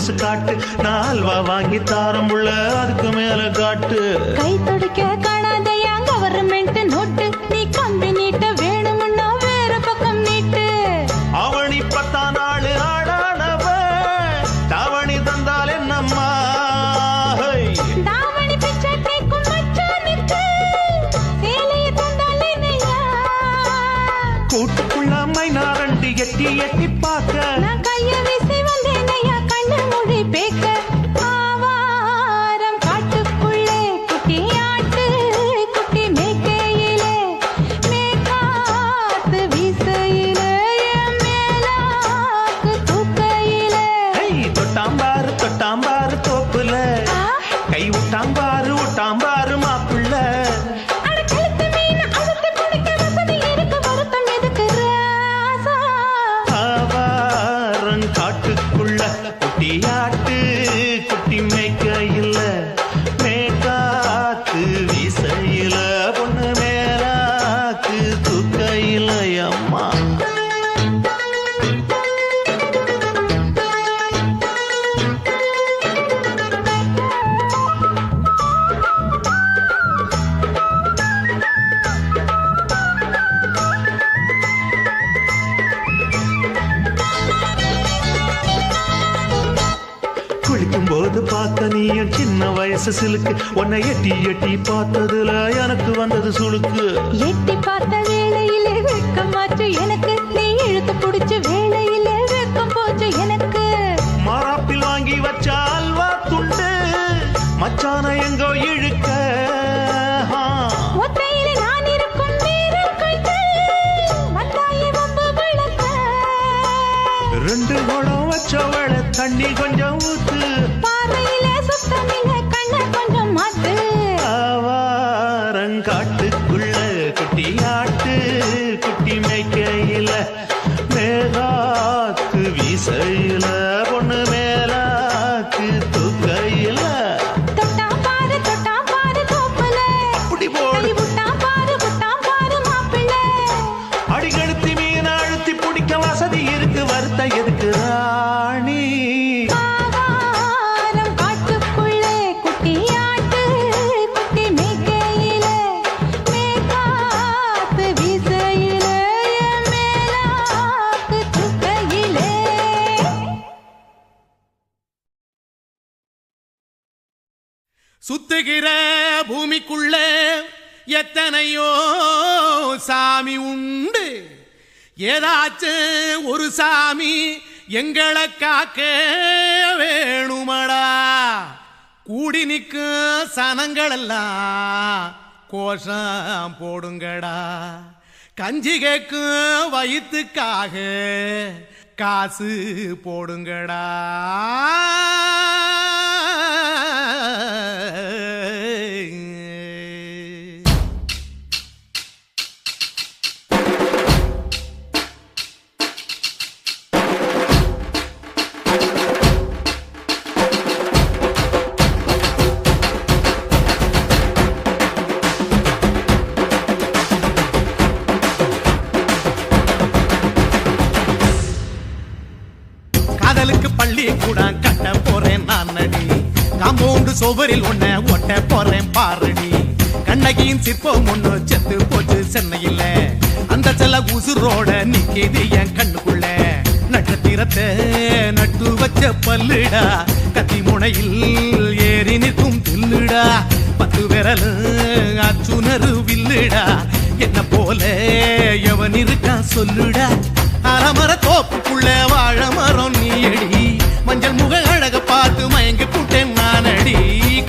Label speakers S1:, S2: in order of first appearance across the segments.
S1: மனசு காட்டு, நான் அல்வா வாங்கி தாரம் உள்ள அதுக்கு மேல காட்டு.
S2: கை துடிக்க காணாதையா கவர்மெண்ட் நோட்டு, நீ கம்பி நீட்ட வேணும்னா வேற பக்கம் நீட்டு.
S1: அவனி 10 நாள் ஆடானவ தாவணி தந்தால் என்னம்மா,
S2: தாவணி பிச்சை கேட்கும் மச்சானுக்கு சேலையை தந்தால் என்னையா.
S1: கூட்டுக்குள்ள மைனாரண்டி எட்டி எட்டி பார்க்க,
S2: நான் கைய வீசி வந்தேனையா கண்ணு மொழி பேக்க. ஆவாரம் காட்டுக்குள்ளே குட்டி ஆட்டு குட்டி மேய்க்கையிலே, மேற்காத்து வீசையிலே, என் மேலாக்கு தூக்கையிலே.
S1: தொட்டாம்பாரு தொட்டாம்பாரு தோப்புல, கை விட்டாம்பாரு விட்டாம்பாரு மாப்பிள்ள.
S2: அட கழுத்து மீன் அழுத்து குடிக்க வசதி இருக்கு, வருத்தம் எதுக்கு ராசா.
S1: ஆவாரம் காட்டுக்குள்ள குட்டியாட்டு குட்டி மேய்க்கையில, மேற்காத்து வீசையில, பொண்ணு மேலாக்கு தூக்கையில அம்மா. குளிக்கும் போது பார்த்த நீயும் சின்ன வயசு சிலுக்கு, உன்னை எட்டி எட்டி பார்த்ததுல எனக்கு வந்தது சுளுக்கு.
S2: எட்டி பார்த்த வேளையிலே வெட்கமாச்சு எனக்கு, நீ இழுத்து புடிச்சு வேளையிலே வெட்கம் போச்சு எனக்கு.
S1: மாறாப்பில் வாங்கி வச்ச அல்வா துண்டு மச்சான எங்கோ இழுக்க,
S2: ஒத்தையிலே நான் இருக்கும் நேரம் கண்டு வந்தாயே வம்பு விளக்க.
S1: 2 குடம் வச்சவள தண்ணி கொஞ்சம் ஊத்து,
S2: பார்வையிலே சுத்தமில்லை கண்ண கொஞ்சம் மாத்து.
S1: ஆவாரங்காட்டுக்குள்ள குட்டியாட்டு குட்டி மேய்க்கையில, மேலாக்கு வீசையில, பொண்ணு மேலாக்கு தூக்கையில.
S2: தொட்டாம் பாரு தோப்புல,
S1: அப்படி
S2: கை
S1: போடு
S2: விட்டாம் பாரு மாப்பிள்ளை.
S1: அடிக்கழுத்தி மீன் அழுத்தி பிடிக்க வசதி இருக்கு, வருத்த எதுக்கு ராணி.
S2: ஆவாரம் காட்டுக்குள்ளே குட்டியாட்டு குட்டி மேய்க்கையிலே, மேற்காத்து வீசையிலே, என் மேலாக்கு தூக்கையிலே.
S3: சுத்துகிற பூமிக்குள்ள எத்தனையோ சாமி உண்டு, ஏதாச்சும் ஒரு சாமி எங்களை காக்க வேணுமடா. கூடி நிற்கும் சனங்களெல்லாம் கோஷம் போடுங்கடா. கஞ்சி கேக்கும் வயிற்றுக்காக காசு போடுங்கடா. காதலுக்கு பள்ளி கூட கட்ட போறேன் நான் நடி, காம்பவுண்டு சுவரில் ஒன்ன ஒட்ட போறேன் பாரடி. கண்ணகியின் சிற்பம் ஒண்ணு செத்து போச்சு சென்னையில, அந்த செல்ல உசுரோட நிக்கிது என் கண்ணுக்குள்ள. நட்சத்திரத்தை நட்டு வச்ச பல்லுடா, கத்தி முனையில் ஏறி நிற்கும் தில்லுடா. 10 விரல் அச்சுணரு வில்லுடா, என்ன போல எவன் இருக்கா சொல்லுடா. அறமர தோப்புக்குள்ள வாழ மரம் நீயடி, மஞ்சள் முக அழக பார்த்து மயங்கி கூட்டேன் நானடி.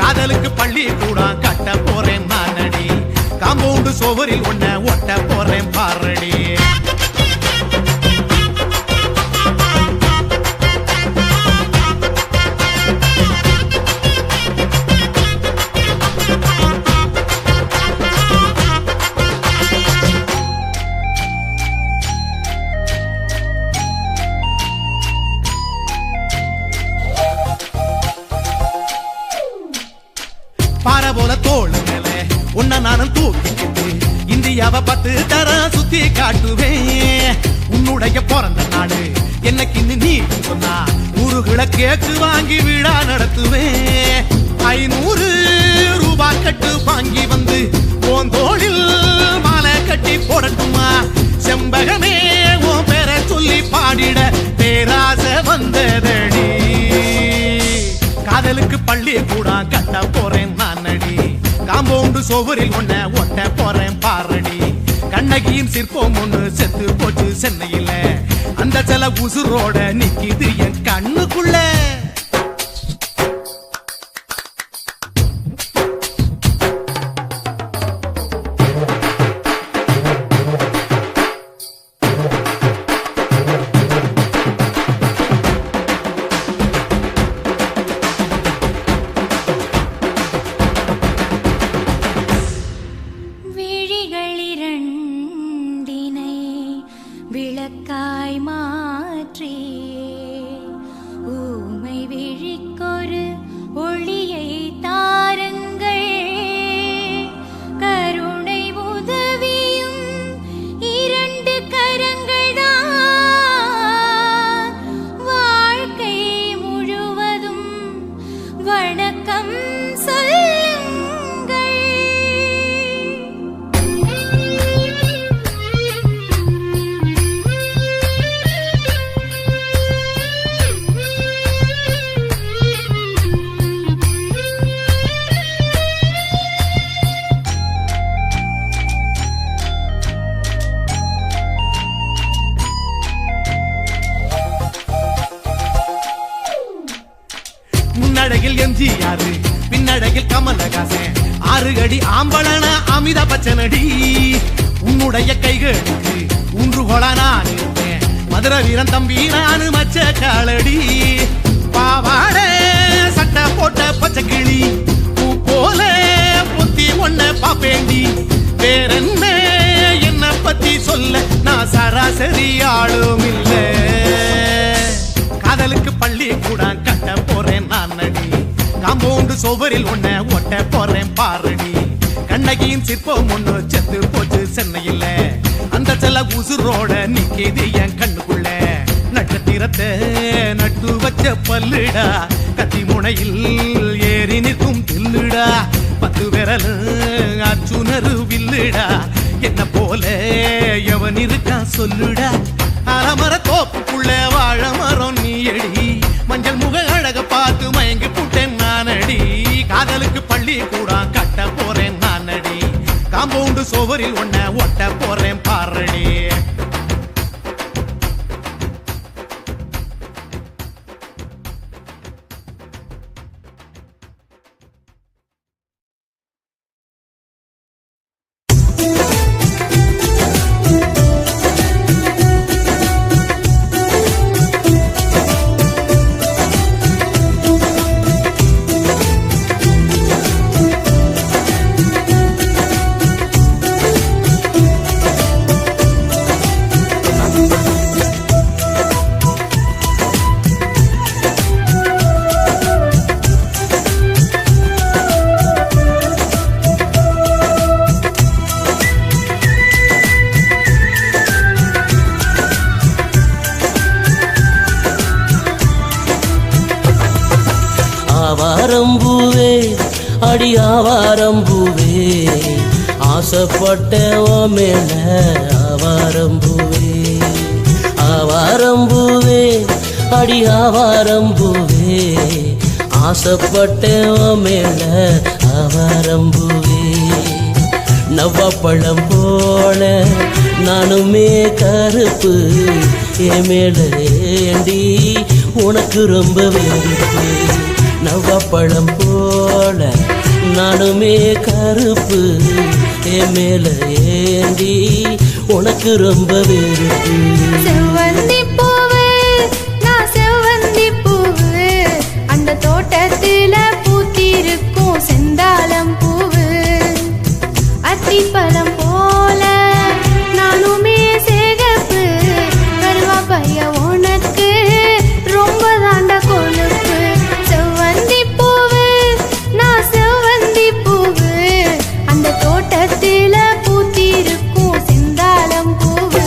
S3: காதலுக்கு பள்ளி கூட கட்ட போறேன் நானடி, காம்பவுண்டு சுவரில் ஒன்ன ஒட்ட போறேன் பாரடி. பாறை போல தோளு மேல உன்ன நானும் தூக்கிக்கிட்டு இந்தியாவை 10 தரம் சுத்தி காட்டுவேன். உன்னுடைய பிறந்த நாடு என்னைக்கு நீ சொன்னா ஊருகளை கேக்கு வாங்கி விழா நடத்துவேன் 500 ரூபாய் கட்டு வாங்கி வந்து போந்தோளில் மாலை கட்டி போடட்டுமா செம்பகமே உன் பேரை சொல்லி பாடிட பேராசை வந்ததடி காதலுக்கு பள்ளி கூட கட்ட போறேன் நானடி காம்பவுண்டு சோவரில் ஒன்ன ஒட்ட போறேன் பாரடி கண்ணகியின் சிற்பம் ஒண்ணு செத்து போச்சு சென்னையில அந்த சில உசுரோட நிக்கிது என் கண்ணுக்குள்ள
S2: விளக்காய் மாற்றி ஊமை விழிக்கொரு ஒளியை தாருங்கள் கருணை உதவியும் 2 கரங்கள்தான் வாழ்க்கை முழுவதும் வணக்கம்
S3: முன்னழகில் எம்ஜிஆர் பின்னழகில் கமலஹாசன் 6 அடி ஆம்பளன அமிதாப் பச்சனடி உன்னுடைய கைகளுக்கு ஊன்றுகோலா நான் இருப்பேன் மதுரை வீரன் தம்பி நான் மச்ச காலடி பாவாட சட்டை போட்ட பச்சை கிளி பூ போல பொத்தி ஒன்ன பாப்பேண்டி வேறென்ன என்ன பத்தி சொல்ல நான் சராசரி ஆளும் இல்ல காதலுக்கு பள்ளி கூட கட்ட போறேன் நானடி காம்பவுண்டு சோவரில் ஒன்ன ஒட்ட போறேன் பாரடி கண்ணகியின் சிற்பம் ஒண்ணு செத்து போச்சு சென்னையில அந்த செல்ல உசுரோட நிக்கிது என் கண்ணுக்குள்ள நட்சத்திரத்தை நட்டு வச்ச பல்லுடா கத்தி முனையில் ஏறி நிற்கும் தில்லுடா 10 விரல் அச்சுணரு வில்லுடா என்ன போல எவன் இருக்கா சொல்லுடா அலமர தோப்புக்குள்ள வாழ மரம் நீயடி மஞ்சள் முக அழக பார்த்து மயங்கி புட்டேன் நானடி காதலுக்கு பள்ளி கூட கட்ட போறேன் நானடி காம்பவுண்டு சோவரில் ஒன்ன ஒட்ட போறேன் பாரடி
S4: ஆவாரம்பூவே அடி ஆவாரம்பூவே ஆசைப்பட்டவன் மேல ஆவாரம்பூவே ஆவாரம்பூவே அடி ஆவாரம்பூவே ஆசைப்பட்டவன் மேல ஆவாரம்பூவே நவ்வப்பழம் போல நானுமே கருப்பு என் மேல ஏண்டி உனக்கு ரொம்ப வெறுப்பு நவ்வப்பழம் போல நானுமே கருப்பு என் மேல ஏண்டி உனக்கு ரொம்ப வெறுப்பு
S2: செவ்வந்தி பூவு நான் செவ்வந்தி பூவு அந்த தோட்டத்துல பூத்திருக்கும் செந்தாளம் பூவு அத்திப்பழம் போல நானுமே சிகப்பு கருவாப்பைய உனக்கு ரொம்ப தாண்ட கொழுப்பு செவ்வந்தி பூவு நான் செவ்வந்தி பூவு அந்த தோட்டத்துல பூத்திருக்கும் செந்தாளம் பூவு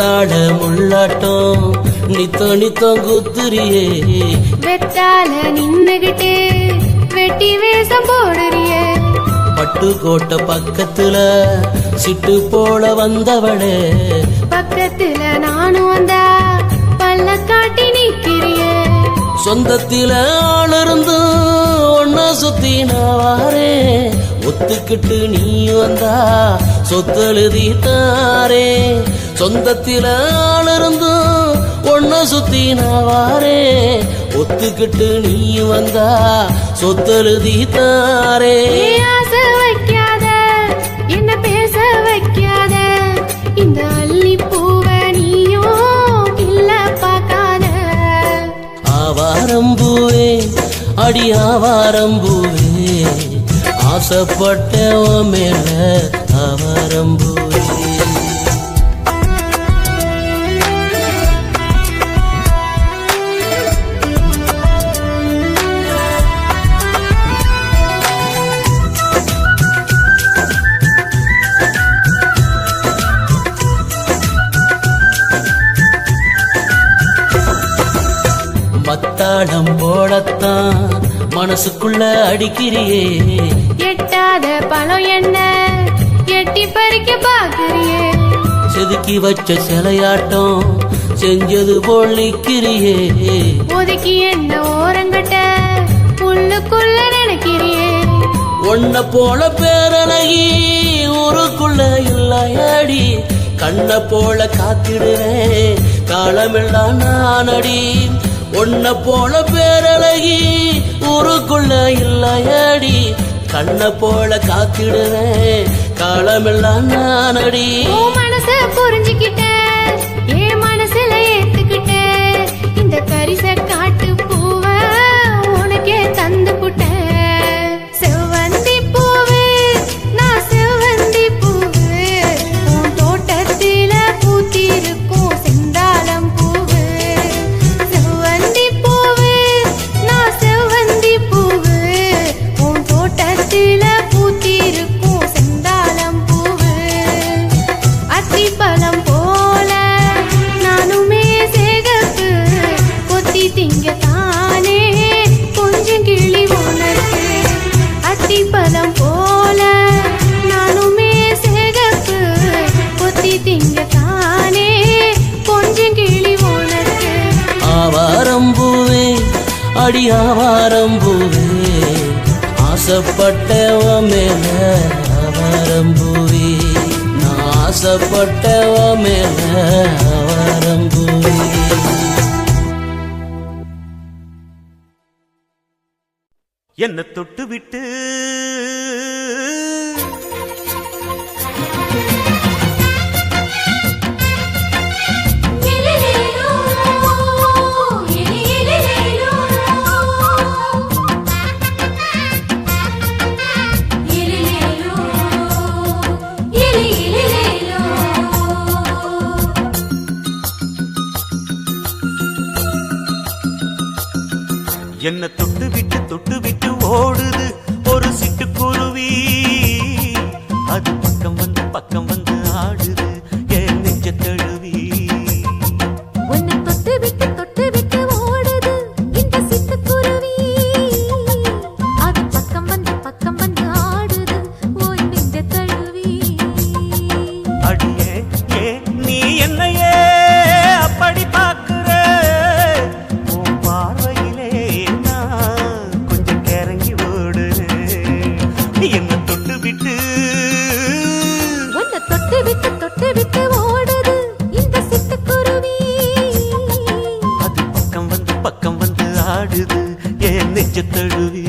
S4: கத்தாழ முள்ளாட்டம் நித்தம் குத்துரியே
S2: வெத்தால நின்னுகிட்டு வெட்டி வேஷம் போடுறியே
S4: பட்டுக்கோட்டை பக்கத்துல சிட்டு போல வந்தவளே
S2: பக்கத்துல நானும் வந்தா பல்ல காட்டி நிக்கிறியே
S4: சொந்தத்தில ஆளிருந்து ஒன்ன சுத்தி நான் வாரே ஒத்துக்கிட்டு நீ வந்தா சொத்தெழுதி தாரே சொந்தத்தில ஆளிருந்து ஒன்ன சுத்தி நான் வாரே ஒத்துக்கிட்டு நீ வந்தா சொத்தெழுதி தாரே
S2: ஆசை வைக்காத என்ன பேச வைக்காத இந்த அள்ளி பூவ நீயும் இல்ல பார்க்காத
S4: ஆவாரம்பூவே அடி ஆவாரம்பூவே ஆசைப்பட்ட மேல ஆவாரம்பூவே மத்தாளம் போடத்தான் மனசுக்குள்ள அடிக்கிறியே
S2: எட்டாத பழம் என்ன எட்டி பறிக்க பாக்குறியே
S4: செதுக்கி வச்ச சிலையாட்டம் செஞ்சது போல் நிக்கிறியே
S2: ஒதுக்கி என்ன ஓரங்கட்ட உள்ளுக்குள்ள நினைக்கிறியே
S4: ஒன்ன போல பேரழகி ஊருக்குள்ள இல்லையாடி கண்ண போல காத்திடுறேன் காலமெல்லாம் நானடி ஒன்ன போல பேரழகி ஊருக்குள்ள இல்லையாடி கண்ண போல காத்திடுறேன் காலமெல்லாம் நானடி
S2: மனச புரிஞ்சுக்கிட்டேன் என் மனசுல ஏத்துக்கிட்டேன் இந்த கரிச காட்டு பூவ உனக்கே தந்து புட்டேன் செவ்வந்தி பூவு நான் செவ்வந்தி பூவு உன் தோட்டத்தில பூத்திருக்கும் செந்தாளம் பூவு செவ்வந்தி பூவு நான் செவ்வந்தி பூவு உன் தோட்டத்தில பூத்திருக்கும் செந்தாளம் பூவு அத்திப்பழம் போல நானுமே சேகப்பு கொத்தி திங்கத்தானே கொஞ்சம் கிளி உனக்கு அத்திப்பழம் போல நானுமே சேகப்பு கொத்தி திங்கத்தானே கொஞ்சம் கிளி உனக்கு
S4: ஆவாரம்பூவே அடி ஆவாரம்பூவே ஆசைப்பட்டவ மேல ஆவாரம்பூவே நான் ஆசைப்பட்டவ மேல ஆவாரம்பூவே
S1: என்ன தொட்டு விட்டு என்ன தொட்டு விட்டு ஓடுது ஒரு சிட்டுக்குருவி அது பக்கம் வந்து ஆடுது என் நெஞ்ச தழுவி
S2: உன்னை தொட்டு விட்டு ஓடுது இந்த சிட்டுக்குருவி அது பக்கம் வந்து ஆடுது ஓய் நெஞ்ச தழுவி
S1: அடியே ஏ நீ என்னையே அப்படி பார்க்கிற உன் பார்வையிலே நான் கொஞ்சம் கிறங்கி ஓடுறேன் என்ன தொட்டு விட்டு
S2: உன்னை தொட்டு விட்டு ஓடுது இந்த சிட்டுக்குருவி
S1: அது பக்கம் வந்து ஆடுது என் நெஞ்ச தழுவி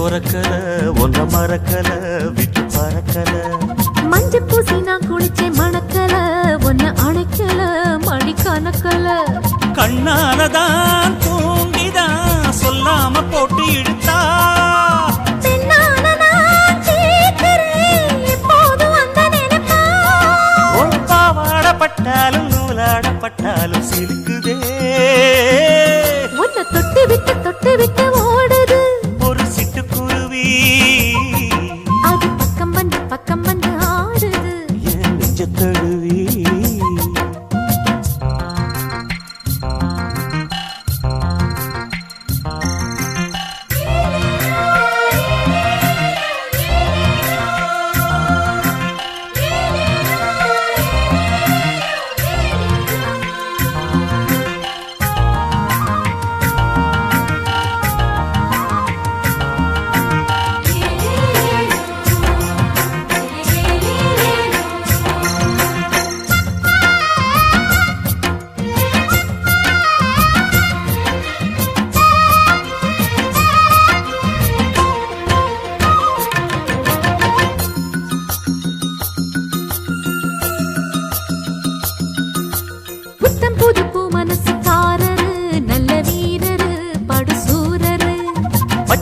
S4: பொறக்கல ஒன்ன மறக்கல விட்டு பறக்கல
S2: மஞ்ச பூசி நான் குளிச்சேன் மணக்கல ஒன்ன அணைக்கல மடி கணக்கல
S3: கண்ணாலதான் தூங்கிதான் சொல்லாம போட்டு இழுத்தா பட்டாலும் நூலாடப்பட்டாலும் சிலுக்குதே
S2: உன்னை தொட்டு விட்டு ஓடுது
S3: ஒரு சிட்டுக்குருவி
S2: அது பக்கம் வந்து ஆடுது
S4: என் நெஞ்ச தழுவி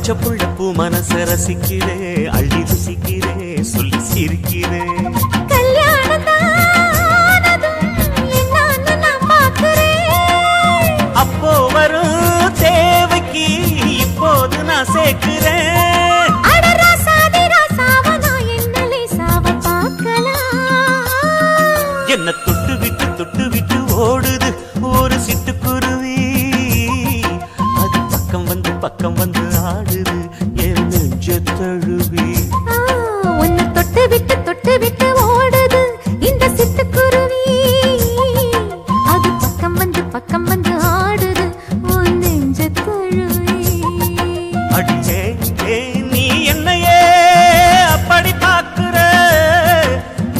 S4: பச்சைப்புள்ள பூ மனச ரசிக்கிறே அள்ளி ருசிக்கிறே சொல்லி சிரிக்கிறே அப்போ வரும் தேவைக்கு இப்போது நான் சேர்க்கிறேன் என்ன தொட்டு விட்டு ஓடுது ஒரு சிட்டுக்குருவி அது பக்கம் வந்து ஆடுது என் நெஞ்ச தழுவி
S2: உன்னை தொட்டு விட்டு ஓடுது இந்த சிட்டுக்குருவி அது பக்கம் வந்து ஆடுது உன் நெஞ்ச தழுவி
S4: அடியே நீ என்னையே அப்படி பார்க்கிற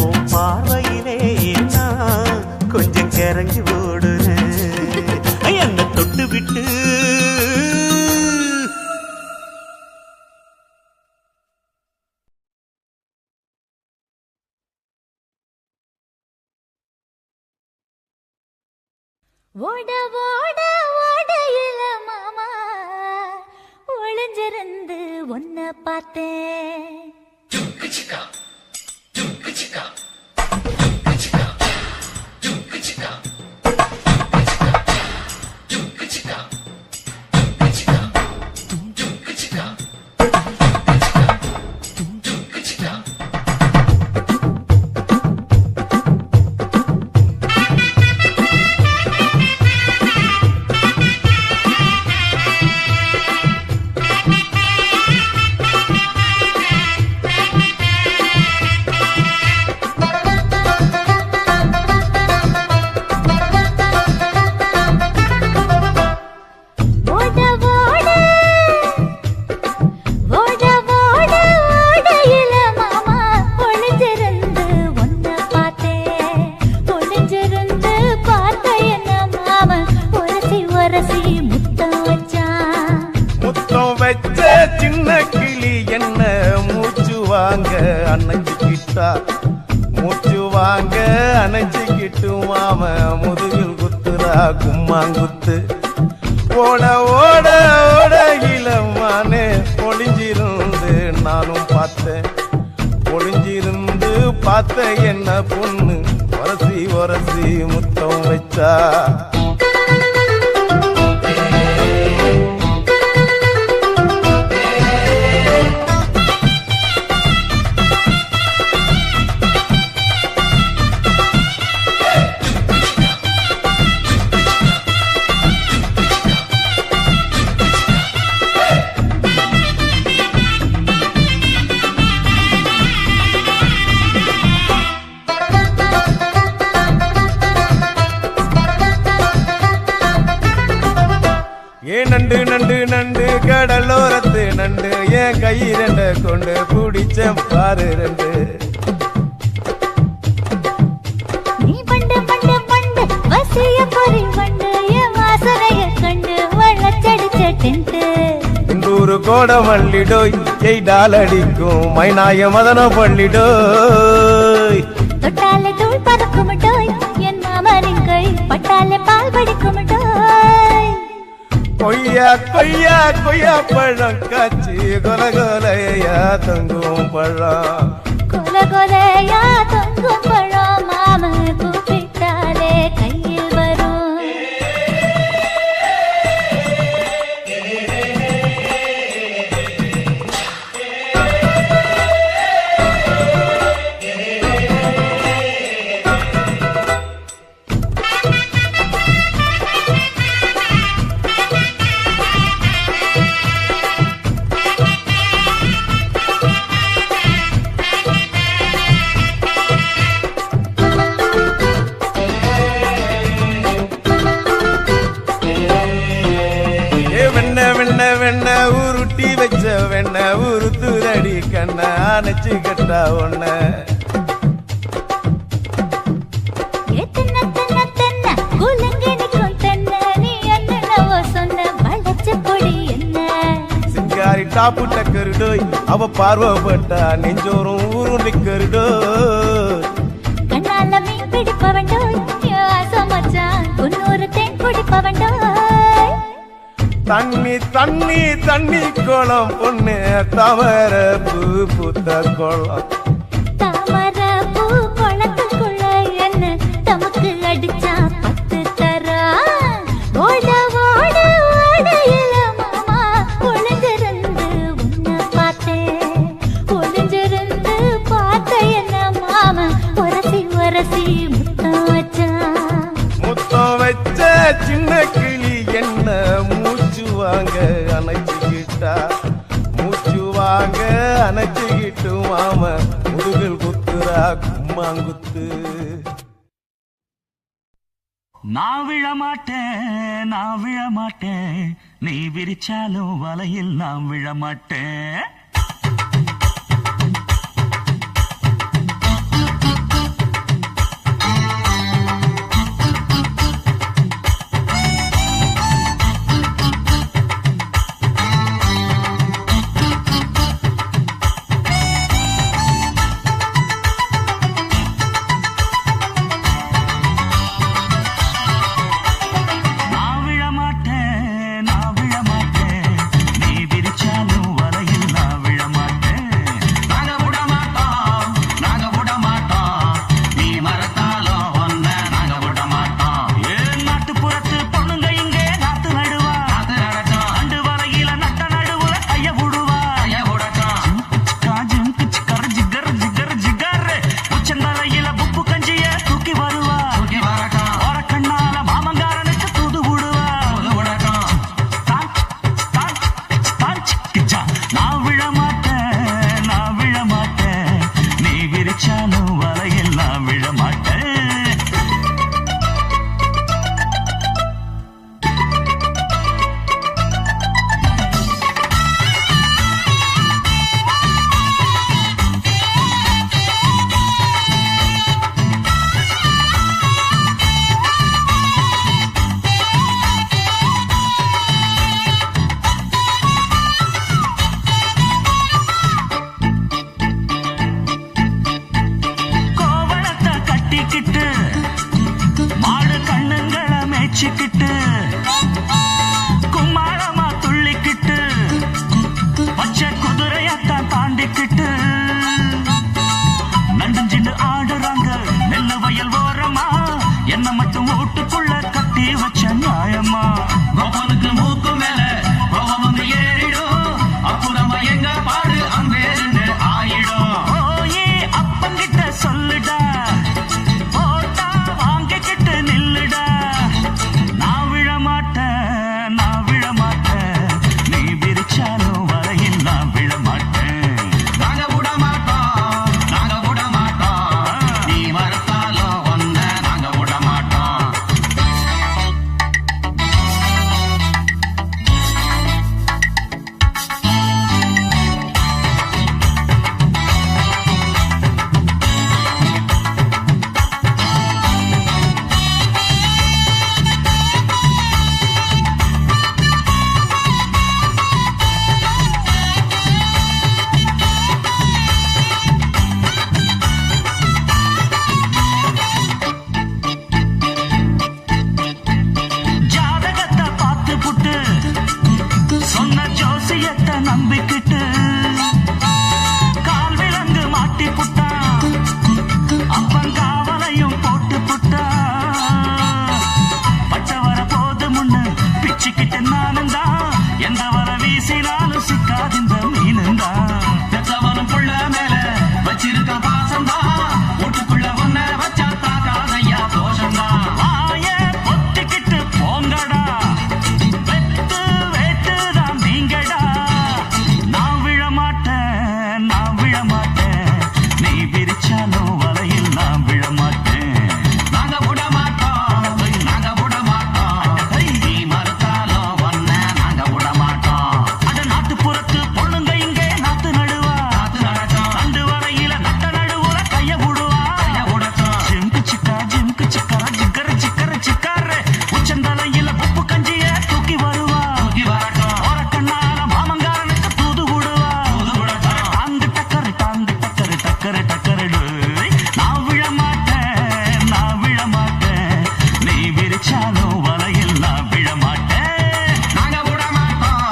S4: உன் பார்வையிலே நான் கொஞ்சம் கிறங்கி ஓடுறேன் என்ன தொட்டு விட்டு
S2: ஓட ஓட ஓடையில மாமா ஒளிஞ்சிருந்து ஒன்ன பார்த்தேன்
S3: சின்ன கிளி என்ன மூச்சு வாங்க அணைச்சிக்கிட்டு மாம முதுகில் குத்துரா கும்மாங்குத்து ஓட ஓட ஓட இளமானே ஒளிஞ்சிருந்து நானும் பார்த்தேன் ஒளிஞ்சிருந்து பார்த்த என்ன பொண்ணு ஒரசி முத்தம் வச்சா நண்டு நண்டு நண்டு கடலோரத்து நண்டு என் கை ரெண்ட கொண்டு பிடிச்ச பாரு ரெண்டு
S2: நீ பண்டு பண்டு பண்டு வசிய பொறி பண்டு என் வாசனைய கண்டு வளச்சடிச்ச டென்ட்
S5: 100 கோட மல்லிடோய் எய்டால் அடிக்கும் மைனாய மதன பள்ளிடோய்
S2: தொட்டாலே தூள் பறக்குமட்டோய் என் மாமனின் கை பட்டாலே பால் படிக்குமட்டோய்
S5: கொய்யா கொய்யா கொய்யா பழம் காய்ச்சி கொலகொலையா தொங்கும் பழம்
S2: கொல கொலையா தொங்கும் பழம் மாம கூப்பிட்டாலே கையில் வரும்
S5: வெண்ண உருட்டி வச்ச வெண்ண உருத்துதடி கண்ண அணைச்சு கட்டா ஒன்ன சிங்காரி டாப்பு டக்கருடோய் அவ பார்வப்பட்டா நெஞ்சோறும் ஊரும் நிக்கருடோய்
S2: கண்ணால மீன் பிடிப்பவண்டோய் ஆசமச்சான் குன்னூறு தேன் குடிப்பவண்டோய்
S5: தண்ணி தண்ணி தண்ணி குளம் பொண்ணு தவற பூ பூத்த குளம்
S2: தாமர பூ குளத்துக்குள்ள என்ன தமக்கு அடிச்சா 10 தரா ஓட ஓட ஓடையில மாமா ஒளிஞ்சிருந்து உன்னை பார்த்தேன் ஒளிஞ்சிருந்து பார்த்த என்ன மாமா உரசி உரசி முத்தம் வச்சான்
S5: முத்தம் வச்ச சின்ன கிளி என்ன மூச்சு வாங்க அணைச்சுக்கிட்டா மூச்சு வாங்க அணைச்சுக்கிட்டு மாம முதுகில் குத்துரா கும்மாங்குத்து
S6: நான் விழமாட்டேன் நீ விரிச்சாலும் வலையில் நான் விழமாட்டேன் நான் விழமாட்டேன் நீ விரிச்சாலும் வலையில் நான் விரிச்சாலும் வலையில் நான் விழமாட்டேன். நாங்க விட மாட்டோம், நாங்க விட மாட்டோம். நீ மறுத்தாலும் ஒன்ன நாங்க விட மாட்டோம். அது நாட்டுப்புறத்து பொண்ணுங்க இங்கே நாத்து நடுவா, நாத்து நடக்கும். ரெண்டு வரையில நட்ட நடுவுல கைய விடுவா, கைய விடட்டும். ஜிம்கு சிக்கா ஜிம்கு சிக்கர ஜிக்கர சிக்கர சிக்காரு உச்சந்தலையில உப்பு கஞ்சிய தூக்கி வருவா, தூக்கி வரட்டும். ஒரு கண்ணால மாமங்காரனுக்கு தூது விடுவா, தூது விடட்டும். தாங்கு டக்கரு தாங்கு டக்கரு டக்கரு டக்கரு டோய். நான் விழ மாட்டேன், நான் விழ மாட்டேன். நீ விரிச்சாலும் வலையில் நான் விழ மாட்டேன். நாங்க விட மாட்டோம்,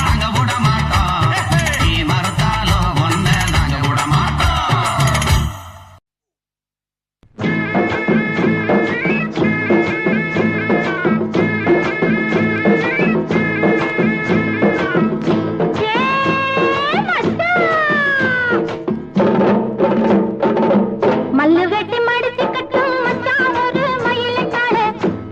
S6: நாங்க விட மாட்டோம். நீ மறுத்தாலும் ஒன்ன நாங்க விட மாட்டோம்.
S2: மல்லு வெட்டி மடிச்சு கட்டும் மச்சான் ஒரு மயிலைக்காரே,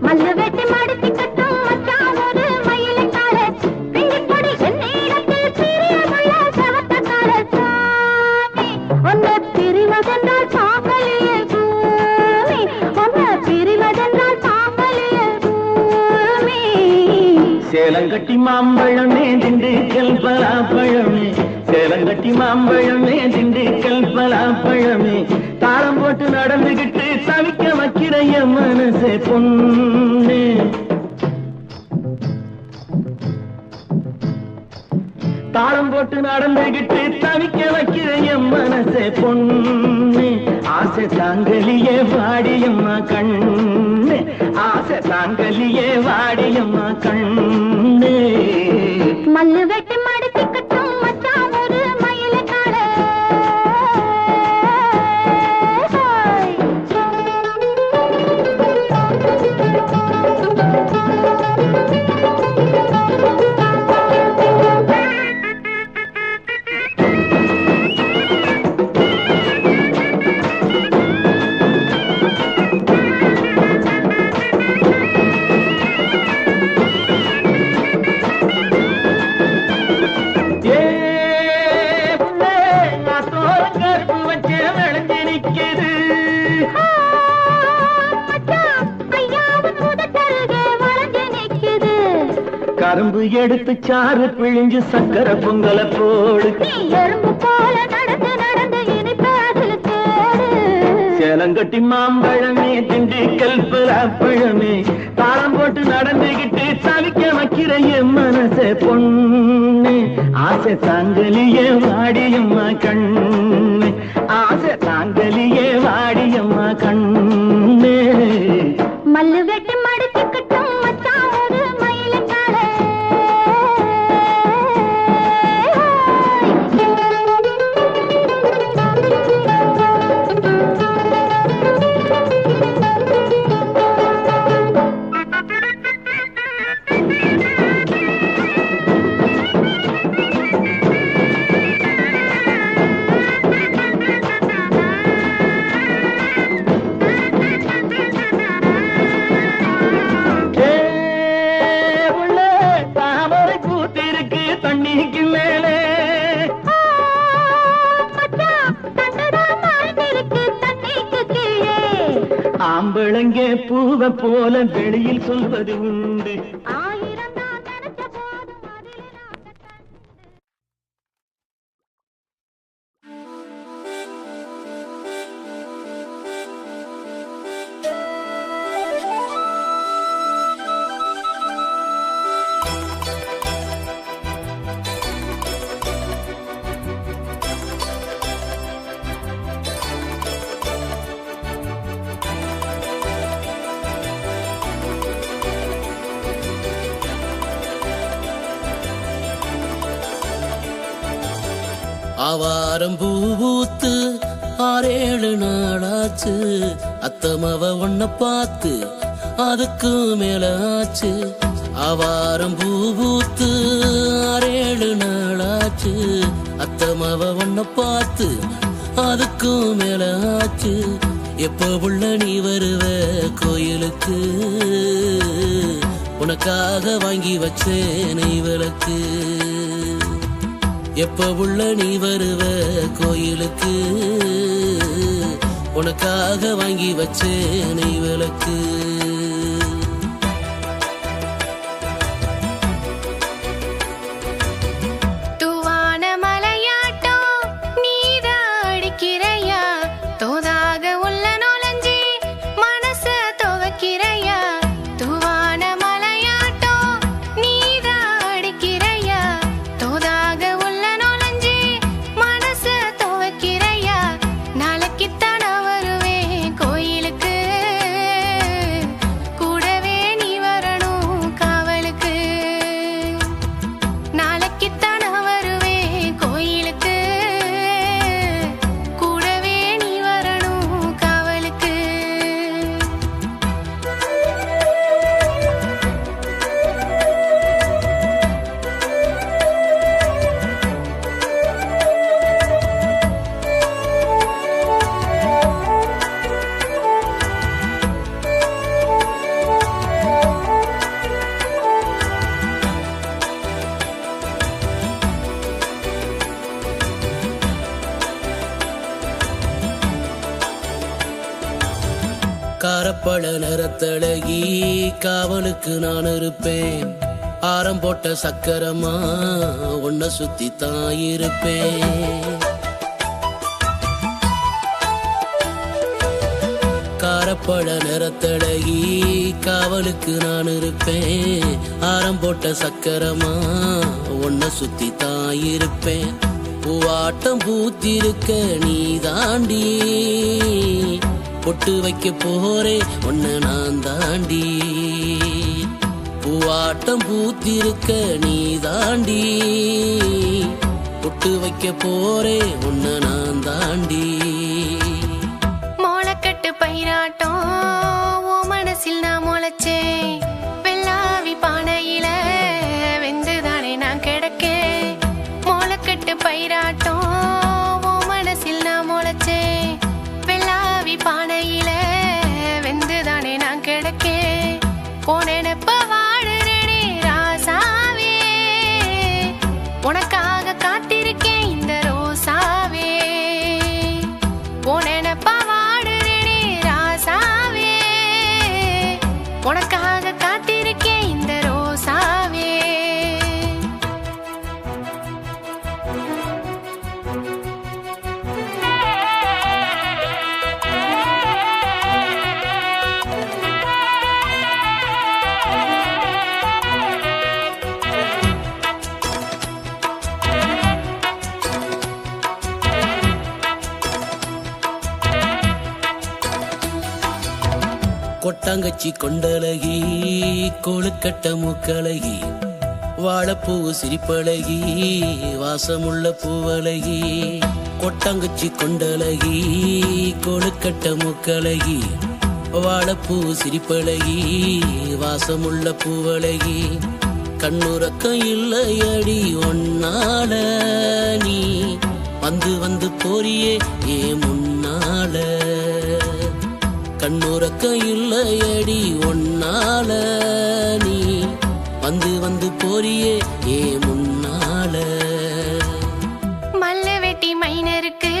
S2: மல்லு வெட்டி மடிச்சு கட்டும் மச்சான் ஒரு மயிலைக்காரே. பின்னிக்கொடி என்னிடத்தில் பிரியமுள்ள சவத்தக்கார சாமி, உன்னை பிரிவதென்றால் சாம்பலியே பூமி, உன்னை பிரிவதென்றால் சாம்பலியே பூமி.
S7: சேலங்கட்டி மாம்பழமே திண்டுக்கல் பலாப்பழமே, சேலங்கட்டி மாம்பழமே திண்டுக்கல் பலாப்பழமே. தாளம் போட்டு நடந்துகிட்டு தவிக்க வைக்கிற என் மனசே பொண்ணு. தாளம் போட்டு நடந்துகிட்டு தவிக்க வைக்கிற என் மனசே பொண்ணு. ஆசை தாங்கலியே வாடியம்மா கண்ணு, ஆசை தாங்கலியே வாடியம்மா கண்ணு.
S2: மல்லு வெட்டி மடிச்சு கட்டும் மச்சான் ஒரு மயிலைக்காரே.
S7: ஏ புள்ளே, நான் தோரங்கருப்பு வச்ச விளைஞ்சு நிக்குது.
S2: மச்சான் ஐயாவும் முதத்தருகே வளைஞ்சு நிக்குது.
S7: கரும்பு எடுத்து சாறு பிழிஞ்சு சக்கரை பொங்கலை போடு.
S2: நீ எறும்பு போல நடந்து நடந்து இனிப்பு அதில் தேடு.
S7: சேலங்கட்டி மாம்பழமே திண்டுக்கல் பலாப்பழமே. தாளம் போட்டு நடந்துகிட்டு தவிக்க வைக்கிற என் மனசே பொண்ணு. ஆசை தாங்கலியே வாடியம்மா கண்ணு, ஆசை தாங்கலியே வாடியம்மா கண்ணு.
S2: மல்லு வெட்டி மடிச்சு கட்டும் மச்சான் ஒரு மயிலைக்காரே.
S7: ஏ புள்ளே, தாமரை பூத்திருக்கு தண்ணிக்கு மேலே.
S2: மச்சான் தங்கதான் மறைஞ்சிருக்கு தண்ணிக்கு கீழே.
S7: ஆம்பளங்க பூவை போல வெளியில் சொல்வது உண்டு.
S2: ஆயிரம் தான் நினைச்ச போதும் அதிலே நாங்க
S8: ஆவாரம் பூத்து 6-7 நாளாச்சு, அத்தமவ ஒன்ன பார்த்து அதுக்கு மேல ஆச்சு. ஆவாரம் பூத்து 6-7 நாளாச்சு, அத்தமவ ஒன்ன பார்த்து அதுக்கு மேல ஆச்சு. எப்ப உள்ள நீ வருவ கோயிலுக்கு, உனக்காக வாங்கி வச்சேன் நெய் விளக்கு. எப்ப உள்ள நீ வருவ கோயிலுக்கு, உனக்காக வாங்கி வச்சேன் நெய் விளக்கு. காரப்பழ நிறத்தழகி காவலுக்கு நான் இருப்பேன். ஆரம் போட்ட சக்கரமா உன்னை சுத்தி தான் இருப்பேன். காரப்பழ நிறத்தழகி காவலுக்கு நான் இருப்பேன். ஆரம் போட்ட சக்கரமா உன்னை சுத்தி தான் இருப்பேன். பூவாட்டம் பூத்திருக்க நீ தாண்டி பொட்டு வைக்க போறே உன்னை நான் தாண்டி. பூவாட்டம் பூத்திருக்க நீ தாண்டி பொட்டு வைக்க போறே உன்னை நான் தாண்டி.
S2: மோளக்கட்டு பயிராட்டம் ஓ மனசில் நான் முளைச்சேன். வெள்ளாவி பானையில வெந்துதானே நான் கிடக்கேன். மோளக்கட்டு பயிராட்டம் ஓ மனசில் நான் முளைச்சேன். வெள்ளாவி பானையில வெந்துதானே நான் கிடக்கேன். போனப்ப வாடுறேனே ராசாவே, உனக்காக காத்திருக்கேன் இந்த ரோசாவே. போனப்ப வாடுறேனே ராசாவே, உனக்காக காத்திருக்கேன் இந்த ரோசாவே.
S8: கொட்டாங்கச்சி கொண்டழகி கொழுக்கட்ட மூக்கழகி வாழைப்பூ சிரிப்பழகி வாசமுள்ள பூவழகி. கொட்டாங்கச்சி கொண்டழகி கொழுக்கட்ட மூக்கழகி வாழைப்பூ சிரிப்பழகி வாசமுள்ள பூவழகி. கண்ணுறக்கம் இல்லையடி ஒன்னால நீ வந்து வந்து போறியே ஏ முன்னால. கண்ணுறக்கம் இல்லையடி ஒன்னால நீ வந்து வந்து போறியே ஏ முன்னால.
S2: மல்ல வெட்டி மைனருக்கு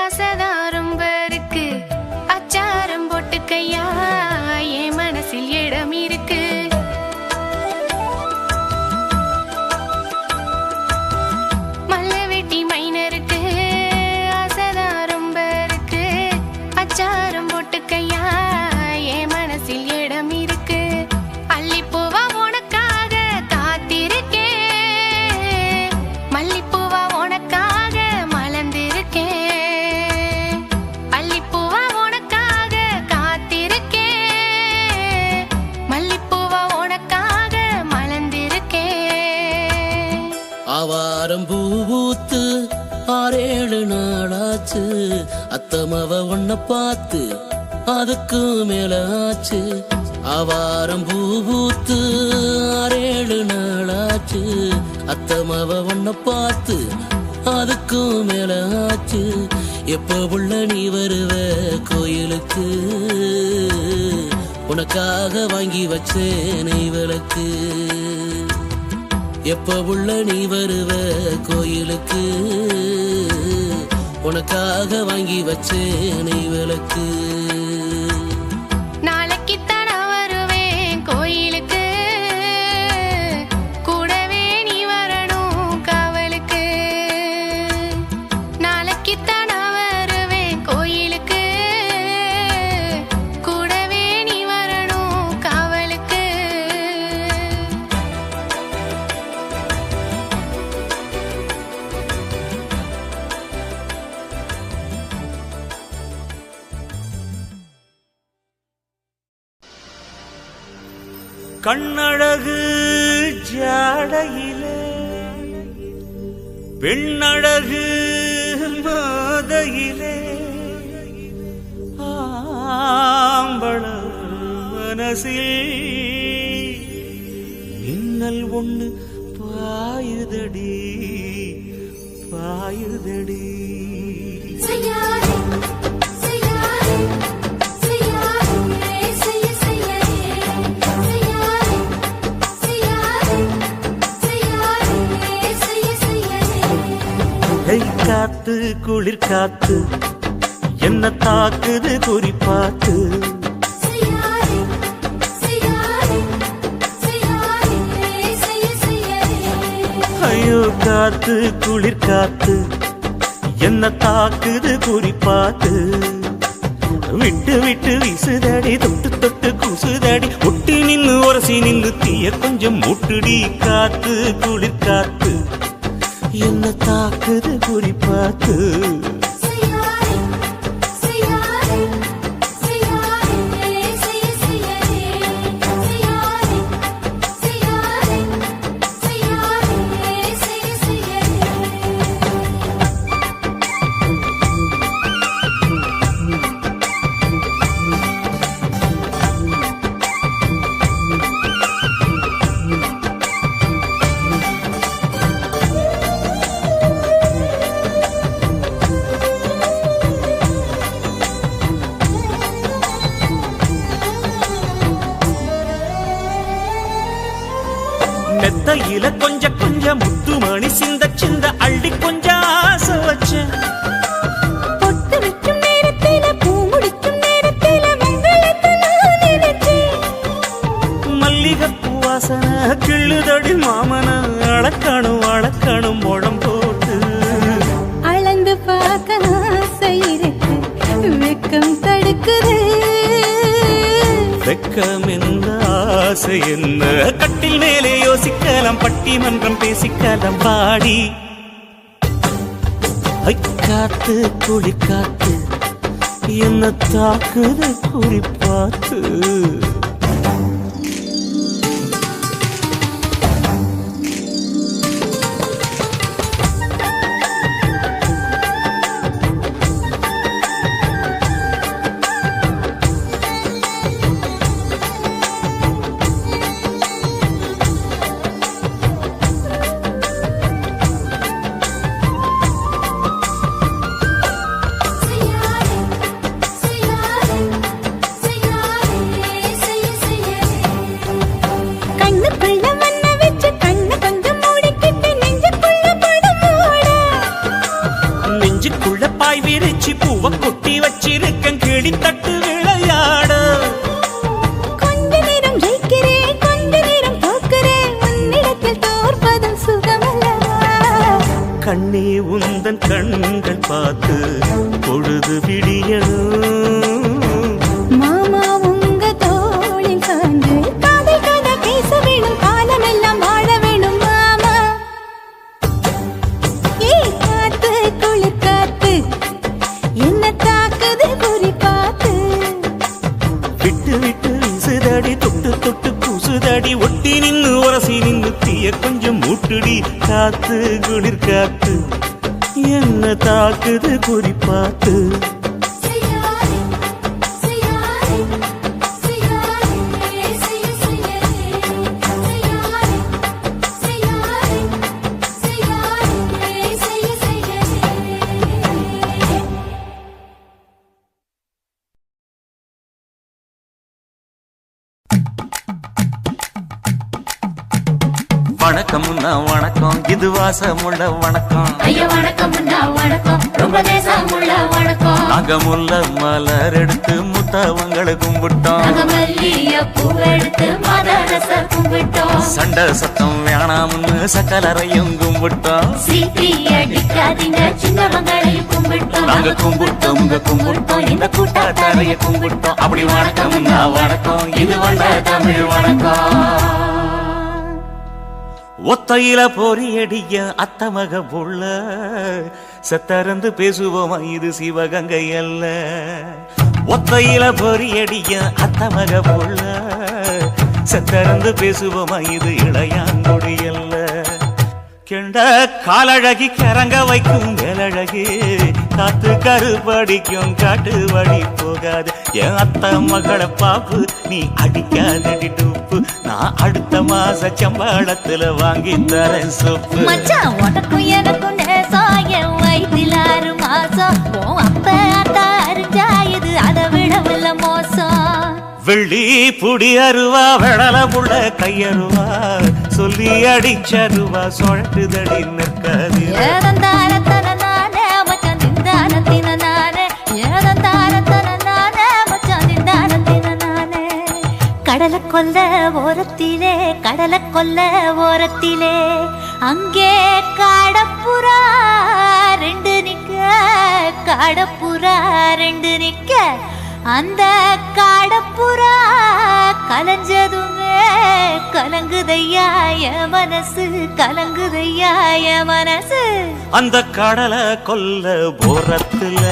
S2: ஆசைதான் ரொம்ப இருக்கு. அச்சாரம் போட்டு கையா என் மனசில் இடம் இருக்கு. மல்ல வெட்டி மைனருக்கு ஆசைதான் ரொம்ப இருக்கு. அச்சாரம் போட்டு கையா என் மனசில் இடம் இருக்கு. அள்ளிப்பூவா உனக்காக காத்திருக்கேன். மல்லிப்பூவா உனக்காக மலர்ந்திருக்கேன். அள்ளிப்பூவா உனக்காக காத்திருக்கேன். மல்லிப்பூவா உனக்காக மலர்ந்திருக்கேன்.
S8: ஆவாரம் பூத்து 6-7 நாளாச்சு. அத்தமவ உன்னை பார்த்து அதுக்கு மேல ஆச்சு. ஆவாரம் பூத்து 6-7 நாளாச்சு. அத்தமவ உன்னை பார்த்து அதுக்கு மேல ஆச்சு. எப்ப உள்ள நீ வருவ கோயிலுக்கு உனக்காக வாங்கி வச்சேன் நெய் விளக்கு. எப்ப உள்ள நீ வருவ கோயிலுக்கு உனக்காக வாங்கி வச்சேன் நெய் விளக்கு.
S2: நாளைக்குத்தான் வருவேன் கோயிலுக்கு, கூடவே நீ வரணும் காவலுக்கு. நாளைக்குத்தான் வருவேன் கோயிலுக்கு, கூடவே நீ வரணும் காவலுக்கு.
S4: கண்ணழகு ஜாடையிலே பெண்ணழகு மாதையிலே ஆம்பள மனசில் மின்னல் ஒண்ணு பாயுதடி பாயுதடி. காத்து குளிர் காத்து என்ன தாக்குது குறிப்பாத்து. ஐயோ காத்து குளிர் காத்து என்ன தாக்குது குறிப்பாத்து. விட்டு விட்டு வீசுதடி தொட்டு தொட்டு கூசுதடி ஒட்டி நின்னு உரசி நின்னு தீய கொஞ்சம் முட்டுடி. காத்து குளிர் காத்து என்ன தாக்குது குறிப்பாத்து. மெத்தையில கொஞ்சம் கொஞ்சம் முத்துமணி சிந்த சிந்த அள்ளி கொஞ்சம் ஆசை வச்சேன்.
S2: பொட்டு வைக்கும் நேரத்தில பூ முடிக்கும் நேரத்தில மங்களத்தை நான் நினைச்சேன்.
S4: மல்லிகைப்பூ வாசனை கிள்ளுதடி மாமன அளக்கணும் அளக்கணும் முழம் போட்டு.
S2: அளந்து பார்க்க ஆசை இருக்கு, வெக்கம் தடுக்குது.
S4: வெக்கம் என்ன ஆசை என்ன கட்டில் மேலே யோசிக்கலாம் பட்டிமன்றம் பேசிக்கலாம் பாடி. காத்து குளி காத்து என்ன தாக்குது குறிப்பாத்து. பாய் விரிச்சி பூவ கொட்டி வச்சிருக்கேன் கிளி தட்டு விளையாட.
S2: கொஞ்ச நேரம் ஜெயிக்கிறேன், கொஞ்ச நேரம் தோக்கிறேன், உன்னிடத்தில் தோற்பதும் சுகமல்லவா.
S4: கண்ணே உந்தன் கண்கள் பார்த்து பொழுது விடியணும்.
S2: மாமா உங்க தோளில் சார்ந்து காதல் கதை பேச வேணும், காலமெல்லாம் வாழ வேணும் மாமா. ஏய் காத்து குளிர் காத்து என்ன தாக்குது குறிப்பாத்து.
S4: விட்டு விட்டு வீசுதடி தொட்டு தொட்டு கூசுதடி ஒட்டி நின்னு உரசி நின்னு தீய கொஞ்சம் மூட்டுடி. காத்து குளிர் காத்து என்ன தாக்குது குறிப்பாத்து. வணக்கம்னா வணக்கம் இது வாசமுள்ள வணக்கம்
S2: ஐயா வணக்கம்னா வணக்கம் ரொம்ப தேசமுள்ள வணக்கம்
S4: நாங்க முல்ல மலர் எடுத்து முத்தவங்களை கும்பிட்டோம்
S2: நாங்க மல்லிய பூவெடுத்து மதரச கும்பிட்டோம்
S4: சண்டை சத்தம் வேணாம்னு சக்கலரையும் கும்பிட்டோம்
S2: சீட்டி அடிக்காதீங்க சின்னவங்களையும் கும்பிட்டோம்
S4: நாங்க கும்பிட்டோம் கும்பிட்டோம் இந்த கூட்டாத்தாரைய கும்பிட்டோம் அப்படி வணக்கம்னா வணக்கம் இது வந்த தமிழ் வணக்கம் ஒத்தையில பொறியடிய அத்தமக புள்ள செத்தறந்து பேசுவோமா இது சிவகங்கை அல்ல ஒத்தையில பொறியடிய அத்தமக புள்ள செத்தறந்து பேசுவோமா இது இளையாங்கொடி அல்ல கெண்ட காலழகி கரங்க வைக்கும் வேலழகி காத்து கருப்படிக்கும் காட்டு வழி போகாது என் அத்த மகளை பாப்பு நீ அடிக்காதடி டூப்பு நான் அடுத்த மாச சம்பளத்துல வாங்கி தரேன் சோப்பு
S2: மச்சான் உனக்கும் எனக்கும் நேசம் என் வயிற்றில் 6 மாசம் உன் அப்ப அத்தா அறிஞ்சா இது அதை விடவில்லை மோசம்
S4: வெள்ளி புடி அருவா வெடல புள்ள கையருவா சொல்லி அடிச்சருவா சொழட்டுதடி நிற்காது
S2: ஏதந்தாரத்தன நானே மச்சான் திண்டானத்தின நானே ஏதந்தாரத்தன நானே மச்சான் திண்டானத்தின நானே கடலை கொல்ல ஓரத்திலே அங்கே காடப்புறா ரெண்டு நிக்க அந்த காடப்புறா கலஞ்சதுமே கலங்குதையா என் மனசு
S4: அந்த கடலை கொல்ல போரத்துல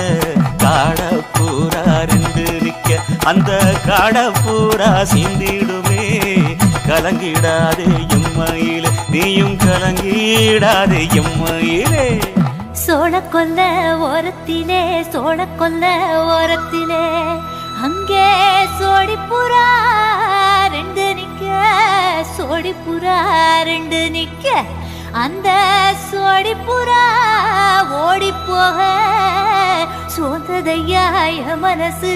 S4: காடப்பூரா ரெண்டு நிக்க அந்த காடப்பூரா சிந்திடுமே கலங்கிடாதே எம்மையிலே நீயும் கலங்கிடாதே எம்மையிலே
S2: சோழக்கொல்ல ஓரத்திலே அங்கே சோடிப்புறா ரெண்டு நிக்க அந்த சோடிப்புறா ஓடி போக சோந்ததையாய மனசு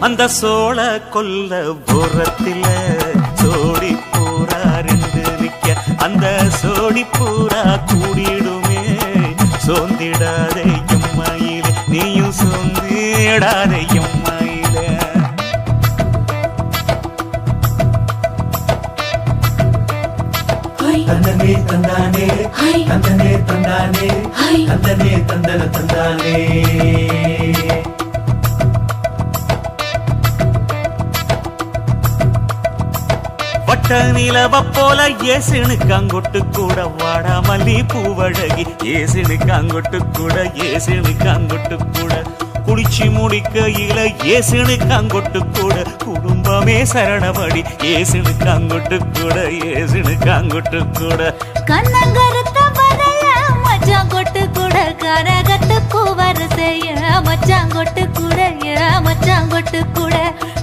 S4: அந்த சோழ கொல்ல புறத்தில சோடி பூரா ரெண்டு நிக்க அந்த சோடி பூரா கூடிடுமே சோந்திடாதே எம்மையிலே நீயும் சோந்திடாதே எம்மையிலே
S1: தந்தனே தந்தானே தந்தனே தந்தானே தந்தனே தந்தன தந்தானே
S4: வட்ட நிலவ போல ஏசுனுக்காங்கொட்டு கூட வாடா மல்லி பூவழகி ஏசுனுக்காங்கொட்டு கூட குளிச்சு முடிக்கையில ஏசுனுக்காங்கொட்டு கூட குடும்பமே சரணபடி ஏசுனுக்காங்கொட்டு கூட
S2: கண்ணங்கருத்த வரைய மச்சாங்கொட்டு கூட கரகத்துக்கு வரிசைய மச்சாங்கொட்டு கூட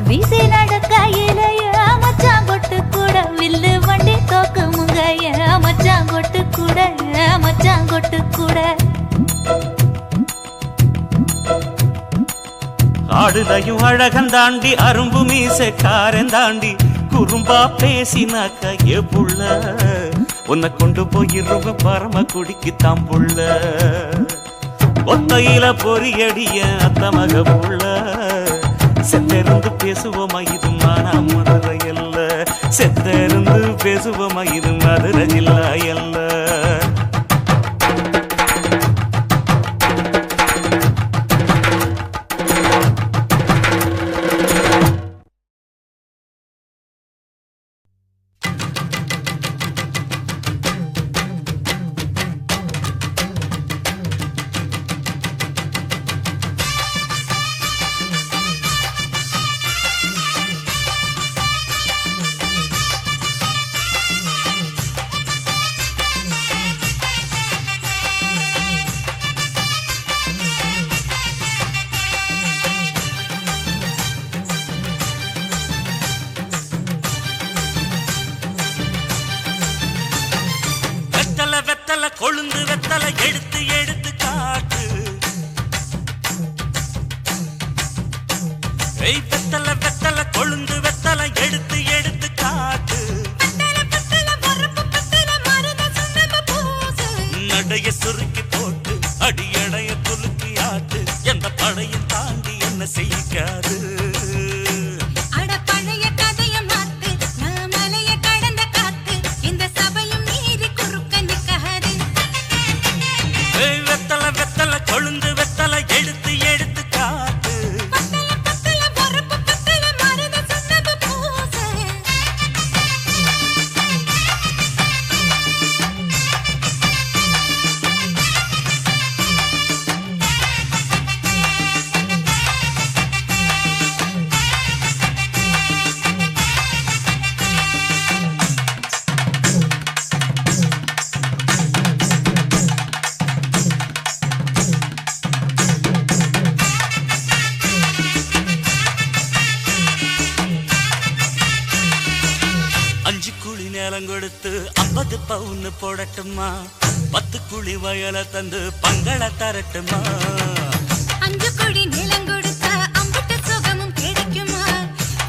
S2: வீசி நடக்கையிலைய மச்சாங்கொட்டு கூட வில்லு வண்டி தோக்குமுங்கைய மச்சாங்கொட்டு கூட
S4: ஆடுதையும் அழகந்தாண்டி அரும்பு மீசக்காரன் தாண்டி குறும்பா பேசினாக்க ஏ புள்ள உன்னை கொண்டு போயிருவ பரம குடிக்கு தாம்புள்ள ஒத்தையில பொறியடிய அத்தமக புள்ள செத்திருந்து பேசுவோமா இது மானா மதுரை அல்ல செத்திருந்து பேசுவோமா இது மதுரை ஜில்லா அல்ல கொழுந்து வெத்தலை எடுத்து எடுத்து காட்டு வெத்தலை கொழுந்து வெத்தலை எடுத்து எடுத்து காட்டு காத்து எந்த படையும் தாண்டி என்ன செய்யாது
S2: அட பழைய கதைய மாத்து நான் மலைய கடந்த காத்து இந்த சபையும் மீறி குறுக்க நிக்காது
S4: வெத்தல வெத்தல கொழுந்து வெத்தல எடுத்து எடுத்து காத்து
S2: பத்தல பத்தல பொறுப்பு பத்தல மருத சொன்னது பூசு
S4: அஞ்சு குழி நேரம் கொடுத்து 50 பவுன் போடட்டுமா 10 குழி வயல தந்து பங்கள தரட்டுமா
S2: அஞ்சு கோடி நிலம் கொடுத்தா அம்புட்டு சுகமும் கிடைக்குமா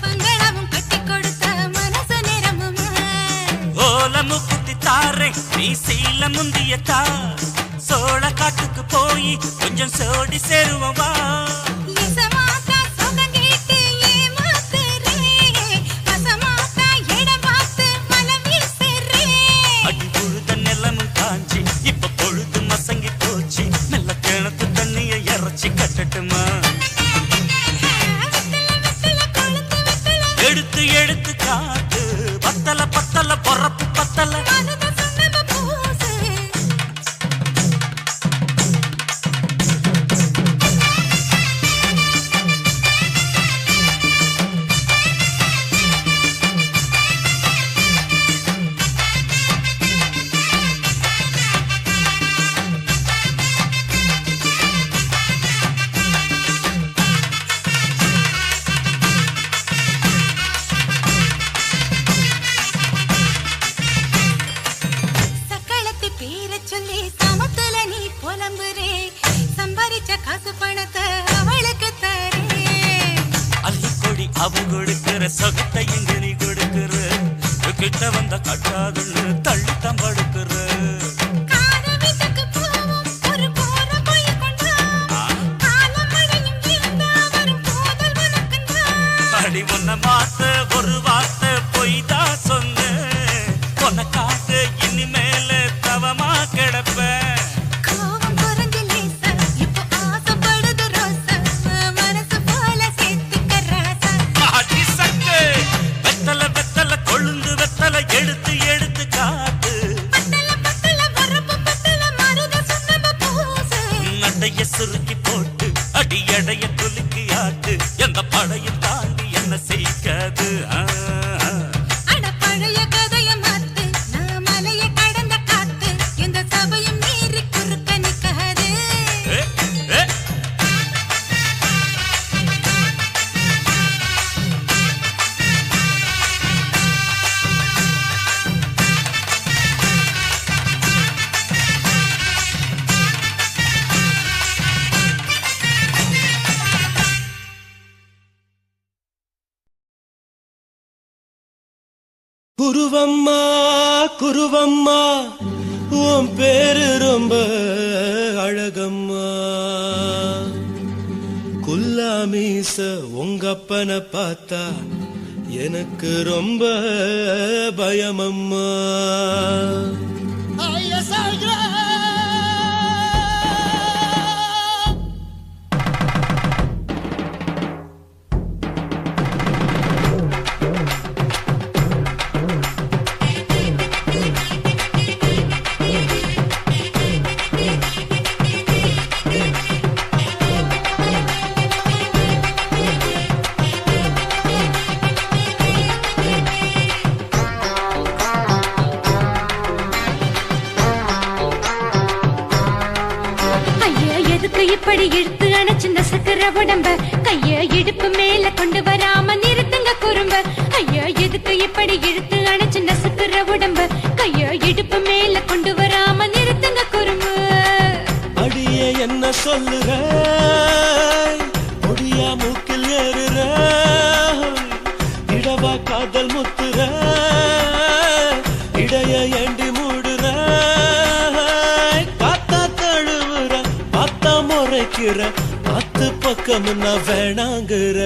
S2: பங்களாவும் கட்டி கொடுத்தா மனசு நிரம்புமா
S4: ஓல முக்குத்தி தாரே நீ சீல முந்திய தா சோழ காட்டுக்கு போய் கொஞ்சம் சோடி சேருவா
S2: இசமாத்தா சுகம் கேட்டு ஏமாத்துறே வசமாத்தா இடம் பார்த்து மலம் வீசுறே
S4: அடி புழுத நிலமும் காஞ்சி இப்ப பொழுது மசங்கி போச்சு நல்ல கிணத்து தண்ணிய இறச்சி கட்டட்டுமா எடுத்து எடுத்து காட்டு பத்தல பத்தல பொறப்பு பத்தல
S2: மனத சொன்னது பூசு சக்களத்து பேர சொல்லி சமத்துல நீ புலம்புறே சம்பாரிச்ச காசு பணத்தை அவளுக்கு தரே
S4: அள்ளிக்கொடி அவ கொடுக்கிற சொகத்தை எங்க நீ கொடுக்கிற கிட்ட வந்த கட்டாதுன்னு தள்ளி தம்படுக்கிற
S2: கார வீட்டுக்கு போவோம் ஒரு போற போய் கொண்டா காலம் மழையும் இருந்தா வரும் போதல் உனக்குண்டா
S4: அடி உன்ன மாத்த ஒரு வார்த்தை பொய் தான் சொன்ன உனக்காக இனிமேல தவமா கிடப்பேன்
S2: கோவம் குறைஞ்சு லேசா இப்போ ஆசைப்படுது ரோசா மனசு போல சேர்த்துக்க ராசா
S4: அடி சக்கு வெத்தல வெத்தல கொழுந்து வெத்தல எடுத்து எடுத்து காட்டு
S2: பத்தல பத்தல வரப்பு பத்தல மருத சொன்னது பூசு
S4: நடைய சுருக்கி போட்டு அடி எடைய குலுக்கி ஆட்டு எந்த படையும் தாண்டி என்ன செய்யாது
S2: அட பழைய கதைய மாத்து நான் மலைய கடந்த காத்து இந்த சபையும் மீறி குறுக்க நிக்காது
S4: ஏ, ஏ.
S5: குருவம்மா குருவம்மா உன் பேரு ரொம்ப அழகம்மா குல்லாமீச உங்க அப்பனை பார்த்தா எனக்கு ரொம்ப பயமம்மா
S2: ஐயா எதுக்கு இப்படி இழுத்து அணைச்சிருந்த சக்கர உடம்ப கைய இடுப்பு மேல கொண்டு வராம நிறுத்துங்க குறும்ப ஐயா எதுக்கு இப்படி இழுத்து அணைச்சிருந்த சக்கர உடம்ப கைய இடுப்பு மேல கொண்டு வராம நிறுத்துங்க குறும்பு
S5: அடியே என்ன சொல்லுற ஒடியா மூக்கில் ஏறுற இடவா காதல் முத்துற இடைய ஏண்டி மூடுற காத்தா தழுவுற பார்த்தா முறை
S8: முறைக்கிற பத்து பக்கம் நான் வேணாங்கிற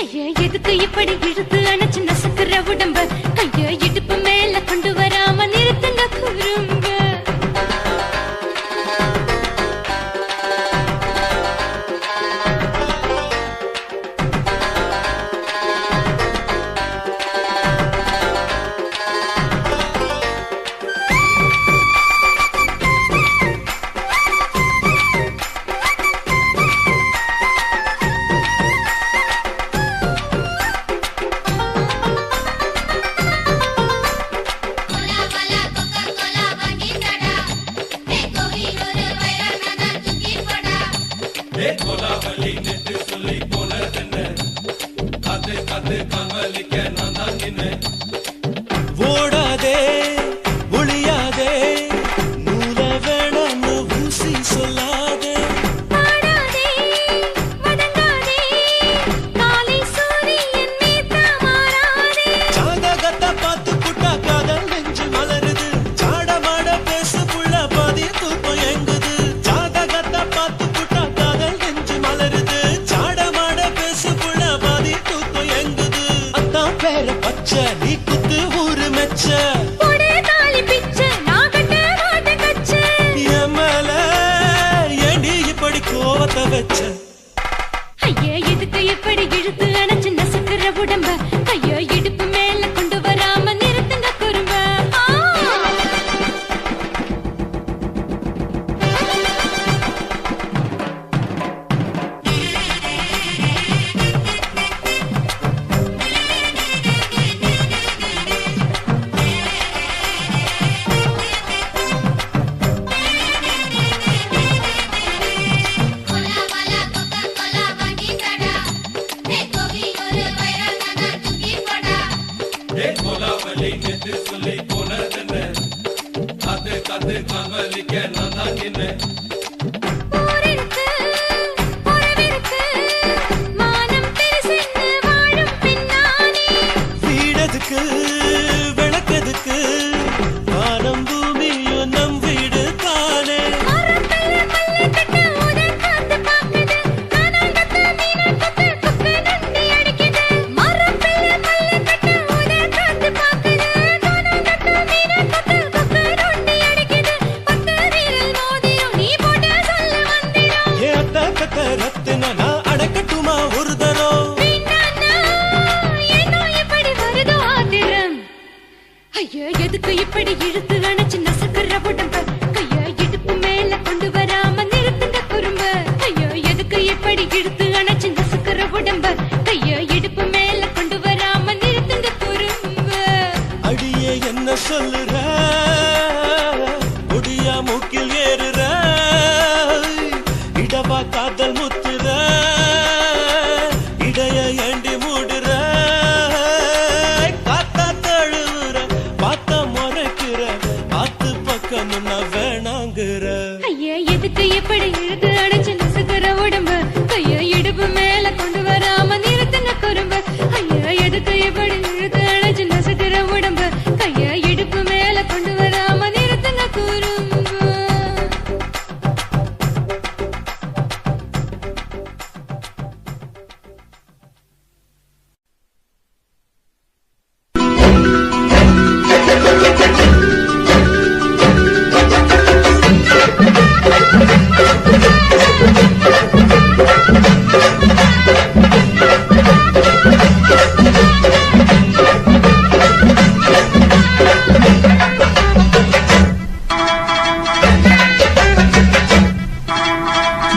S2: ஐயா எதுக்கு இப்படி இழுத்து அணைச்சு நசுக்குற உடம்ப கைய இடுப்பு மேல கொண்டு வராம நிறுத்துங்க குறும்ப
S8: ஓடாதே ஒளியாதே நூல வேணான்னு ஊசி சொல்லாதே
S2: பாடாதே வதங்காதே காலை சூரியன் மீத மாறாதே
S8: ஜாதகத்தை பார்த்து புட்டா காதல் நெஞ்சு மலருது சாடமாட பேசு புள்ள பாதி தூக்கம் எங்குது ஜாதகத்தை பார்த்து புட்டா காதல் நெஞ்சு மலருது சாடமாட பேசு புள்ள பாதி தூக்கம் எங்குது அத்தான் பேர பச்சை நீ குத்து ஊரு மெச்ச
S2: போடே தாலி பிச்சை நான் கட்ட மாட்டேன் கச்சை
S8: என் மேல ஏண்டி இப்படி கோவத்தை வச்ச
S2: ஐயா எதுக்கு இப்படி இழுத்து அணைச்சு நசுக்குற உடம்ப கைய இடுப்பு மேல கொண்டு வராம நிறுத்துங்க குறும்ப ஊரிருக்கு உறவிருக்கு மானம் பெருசென்னு வாழும் பெண்ணானே
S8: வீடதுக்கு விளக்கதுக்கு வானம் பூமியும் நம் வீடு தானே
S2: மரத்துல மல்லி கட்ட உதன் காத்து பாக்குது கானாங்கத்து மீனாங்கத்து குக்கு நண்டி அடிக்குது மரத்துல மல்லி கட்ட உதன் காத்து பாக்குது கானாங்கத்து மீனாங்கத்து குக்கு நண்டி அடிக்குது பத்து வீரல் மோதிரம் நீ போட்ட சொல்ல வந்திடும்
S8: ஏ அத்த கத்த ரத்தின நான் அடக்கட்டுமா ஒரு தரம்
S2: வீணானா ஏனோ இப்படி வருதோ ஆத்திரம் ஐயா எதுக்கு இப்படி இழுத்து அணைச்சு நசுக்குற உடம்ப கைய இடுப்பு மேல கொண்டு வராம நிறுத்துங்க குறும்ப ஐயா எதுக்கு இப்படி இழுத்து அணைச்சு நசுக்குற உடம்ப கைய இடுப்பு மேல கொண்டு வராம நிறுத்துங்க குறும்ப
S8: அடியே என்ன சொல்லுற ஒடியா மூக்கில் ஏறுற இடவா காதல் முத்துற இடைய ஏண்டி மூடுற காத்தா தழுவுற பார்த்த முறைக்கிற ஆத்து பக்கம் நான் வேணாங்கிற
S2: ஐயா எதுக்கு இப்படி இழுத்து அணைச்சு நசுக்குற உடம்ப கைய இடுப்பு மேல கொண்டு வராம நிறுத்துங்க குறும்ப ஐயா எதுக்கு இப்படி இழுத்து அணைச்சு நசுக்குற உடம்ப கைய இடுப்பு மேல கொண்டு வராம நிறுத்துங்க குறும்ப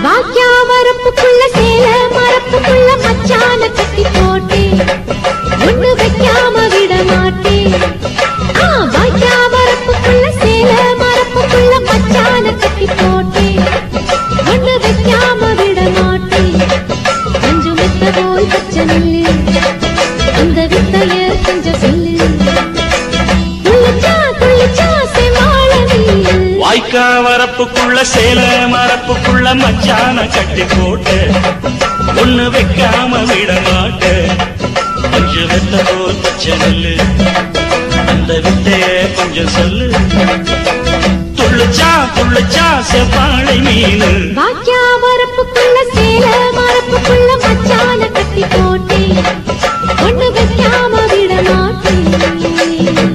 S2: வாக்கியா மரப்புக்குள்ள சேல மரப்புக்குள்ள மச்சான கட்டி போட்டேன் ஒண்ணு வைக்காம விட மாட்டேன் வாக்கியா மரப்புக்குள்ள சேல மரப்புக்குள்ள மச்சான கட்டி போட்டேன் ஒண்ணு வைக்காம விட மாட்டேன் கொஞ்சம் வித்த போல் பச்சை நெல்லு அந்த வித்தைய கொஞ்சம் சொல்லு துள்ளிச்சா துள்ளிச்சா செமாள நீ
S4: வாய்க்கா வரப்புக்குள்ள சேல மரப்புக்குள்ள மச்சான கட்டி போட்டு ஒண்ணு வைக்காம விட மாட்டு கொஞ்சம் வெத்த போல் பச்சை நெல்லு அந்த வித்தைய கொஞ்சம் சொல்லு துள்ளு துள்ளுச்சா செவ்வாழை மீனு
S2: வாக்கியா வரப்புக்குள்ள சேல மரப்புக்குள்ள மச்சான கட்டி போட்டே ஒண்ணு வைக்காம விட மாட்டேன்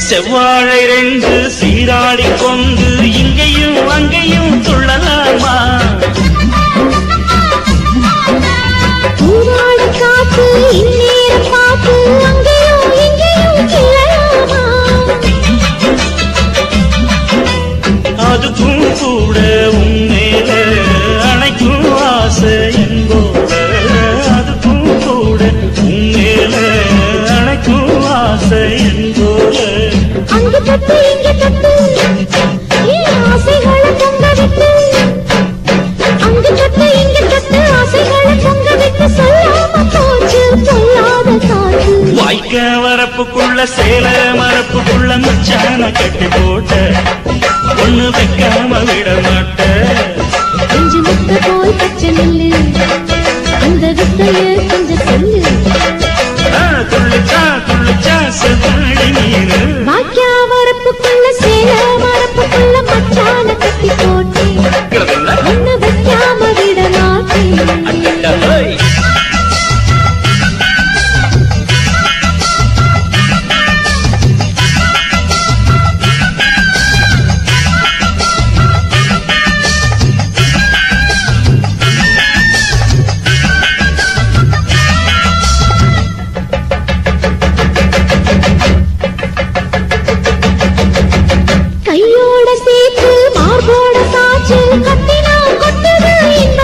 S4: செவ்வாழை ரெண்டு சீராடி கொண்டு இங்கேயும் அங்கேயும் துள்ளலாமா
S2: ஊராட காத்து இந்நேர பாத்து அங்கேயும் இங்கேயும் கிளலாமா
S4: அதுக்கும் கூட உன்மேல அணைக்கும் ஆசை என்போட அதுக்கும் கூட உன்மேல அணைக்கும் ஆசை என்போட
S2: அங்க தொட்டு இங்க தொட்டு ஏன் ஆசைகளை பொங்க விட்டு அங்க தொட்டு இங்க தொட்டு ஆசைகளை பொங்க விட்டு சொல்லாம போச்சு சொல்லாத காத்து
S4: வாய்க்க வரப்புக்குள்ள சேல மரப்புக்குள்ள மச்சான கட்டி போட்ட ஒண்ணு வைக்காம விட மாட்ட
S2: கொஞ்ச முத்த போல் பச்சை நெல்லு அந்த வித்தைய கொஞ்சம் சொல்லு
S4: துள்ளுச்சா செவ்வாழை மீனு
S2: வாக்கியா வரப்புக்குள்ள சேல மரப்புக்குள்ள மச்சான கட்டி போட்டே ஒண்ணு வைக்காம விட மாட்டேன் கையோட சேர்த்து மார்போட சாச்சு கத்தினா கொட்டுது இந்த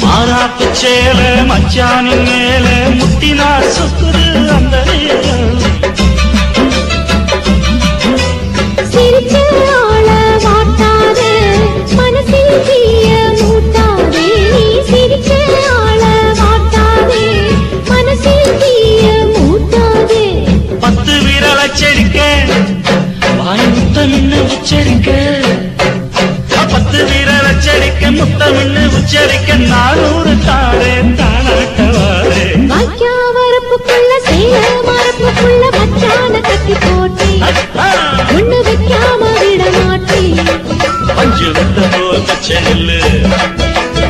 S4: மாறாப்பு சேல மச்சானின் மேல முட்டினா சுக்குது அந்த நேரம்
S2: சிரிச்சு ஆள மாட்டாதே மனசில் தீய மூட்டாதே நீ சிரிச்சு ஆள மாட்டாதே மனசில் தீய மூட்டாதே
S4: 10 விரல் அச்சரிக்க வாய் முத்தமின்னு உச்சரிக்க 10 விரல் அச்சரிக்க முத்தமின்னு உச்சரிக்க 400 தாரே தானாட்டவாரே
S2: வாக்கியா வரப்புக்குள்ள சேல மரப்புக்குள்ள மச்சான கட்டி போட்டே ஒண்ணு வைக்காம விட மாட்டேன்
S4: பஞ்சு வித்த போல் பச்சை நெல்லு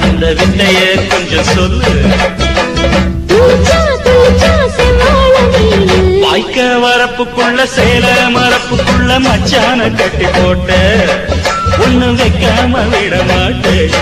S4: அந்த வித்தைய கொஞ்சம் சொல்லு
S2: துளிச்சா செவ்வாழ மீனு
S4: வாய்க்க வரப்புக்குள்ள சேல மரப்புக்குள்ள மச்சான கட்டி போட்ட ஒண்ணு வைக்காம விட மாட்டேன்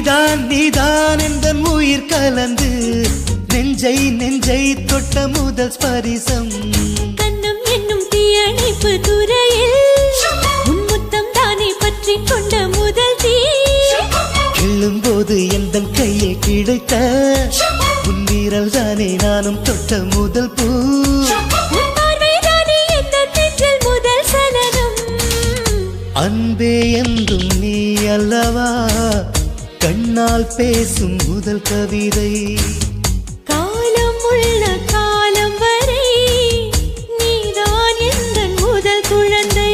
S3: நீதான் நீதான் என்ற உயிர் கலந்து நெஞ்சை நெஞ்சை தொட்ட முதல் ஸ்பரிசம்
S2: கண்ணம் என்னும் தீயணைப்பு துறையில் உன் முத்தம் தானே பற்றி கொண்ட முதல் தீ
S3: கிள்ளும் போது எந்த கையில் கிடைத்த உன் வீரல் தானே நானும் தொட்ட முதல் பூ
S2: உன் பார்வை தானே எந்த நெஞ்சில் முதல் சலனம்
S3: அன்பே என்றும் நீ அல்லவா கண்ணால் பேசும் முதல் கவிதை
S2: காலம் உள்ள காலம் வரை நீதான் எந்த முதல் குழந்தை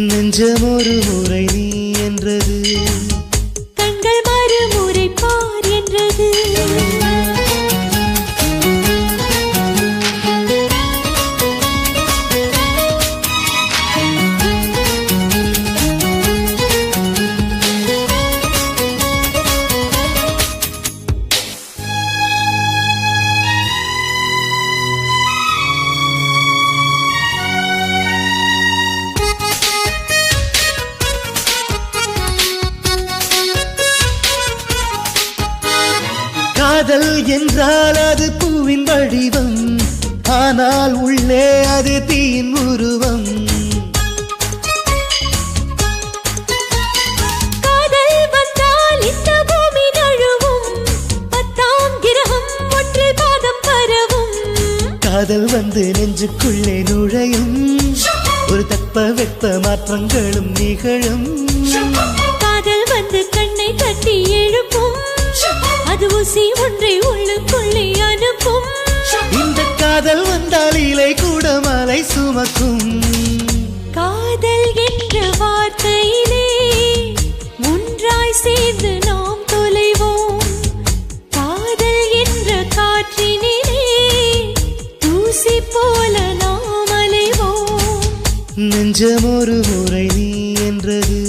S3: நெஞ்சம் ஒரு முறை நீ என்றது
S2: கண்கள் மறுமுறை பார் என்றது
S3: காதல் என்றால் அது பூவின் வடிவம் ஆனால் உள்ளே அது தீயின் உருவம்
S2: காதல் வந்தால் இந்த பூமி நழுவும் 10ஆம் கிரகம் ஒன்றில் பாதம் பரவும்
S3: காதல் வந்து நெஞ்சுக்குள்ளே நுழையும் ஒரு தட்ப வெப்ப மாற்றங்களும் நிகழும்
S2: காதல் வந்து கண்ணை தட்டி எழுப்பும் அது ஊசி ஒன்றை உள்ளுக்குள்ளே அனுப்பும்
S3: இந்த காதல் வந்தால் இலை கூட மலை சுமக்கும்
S2: காதல் என்ற வார்த்தையிலே ஒன்றாய் சேர்ந்து நாம் தொலைவோம் காதல் என்ற காற்றினிலே தூசி போல நாம் அலைவோம்
S3: நெஞ்சம் ஒரு முறை நீ என்றது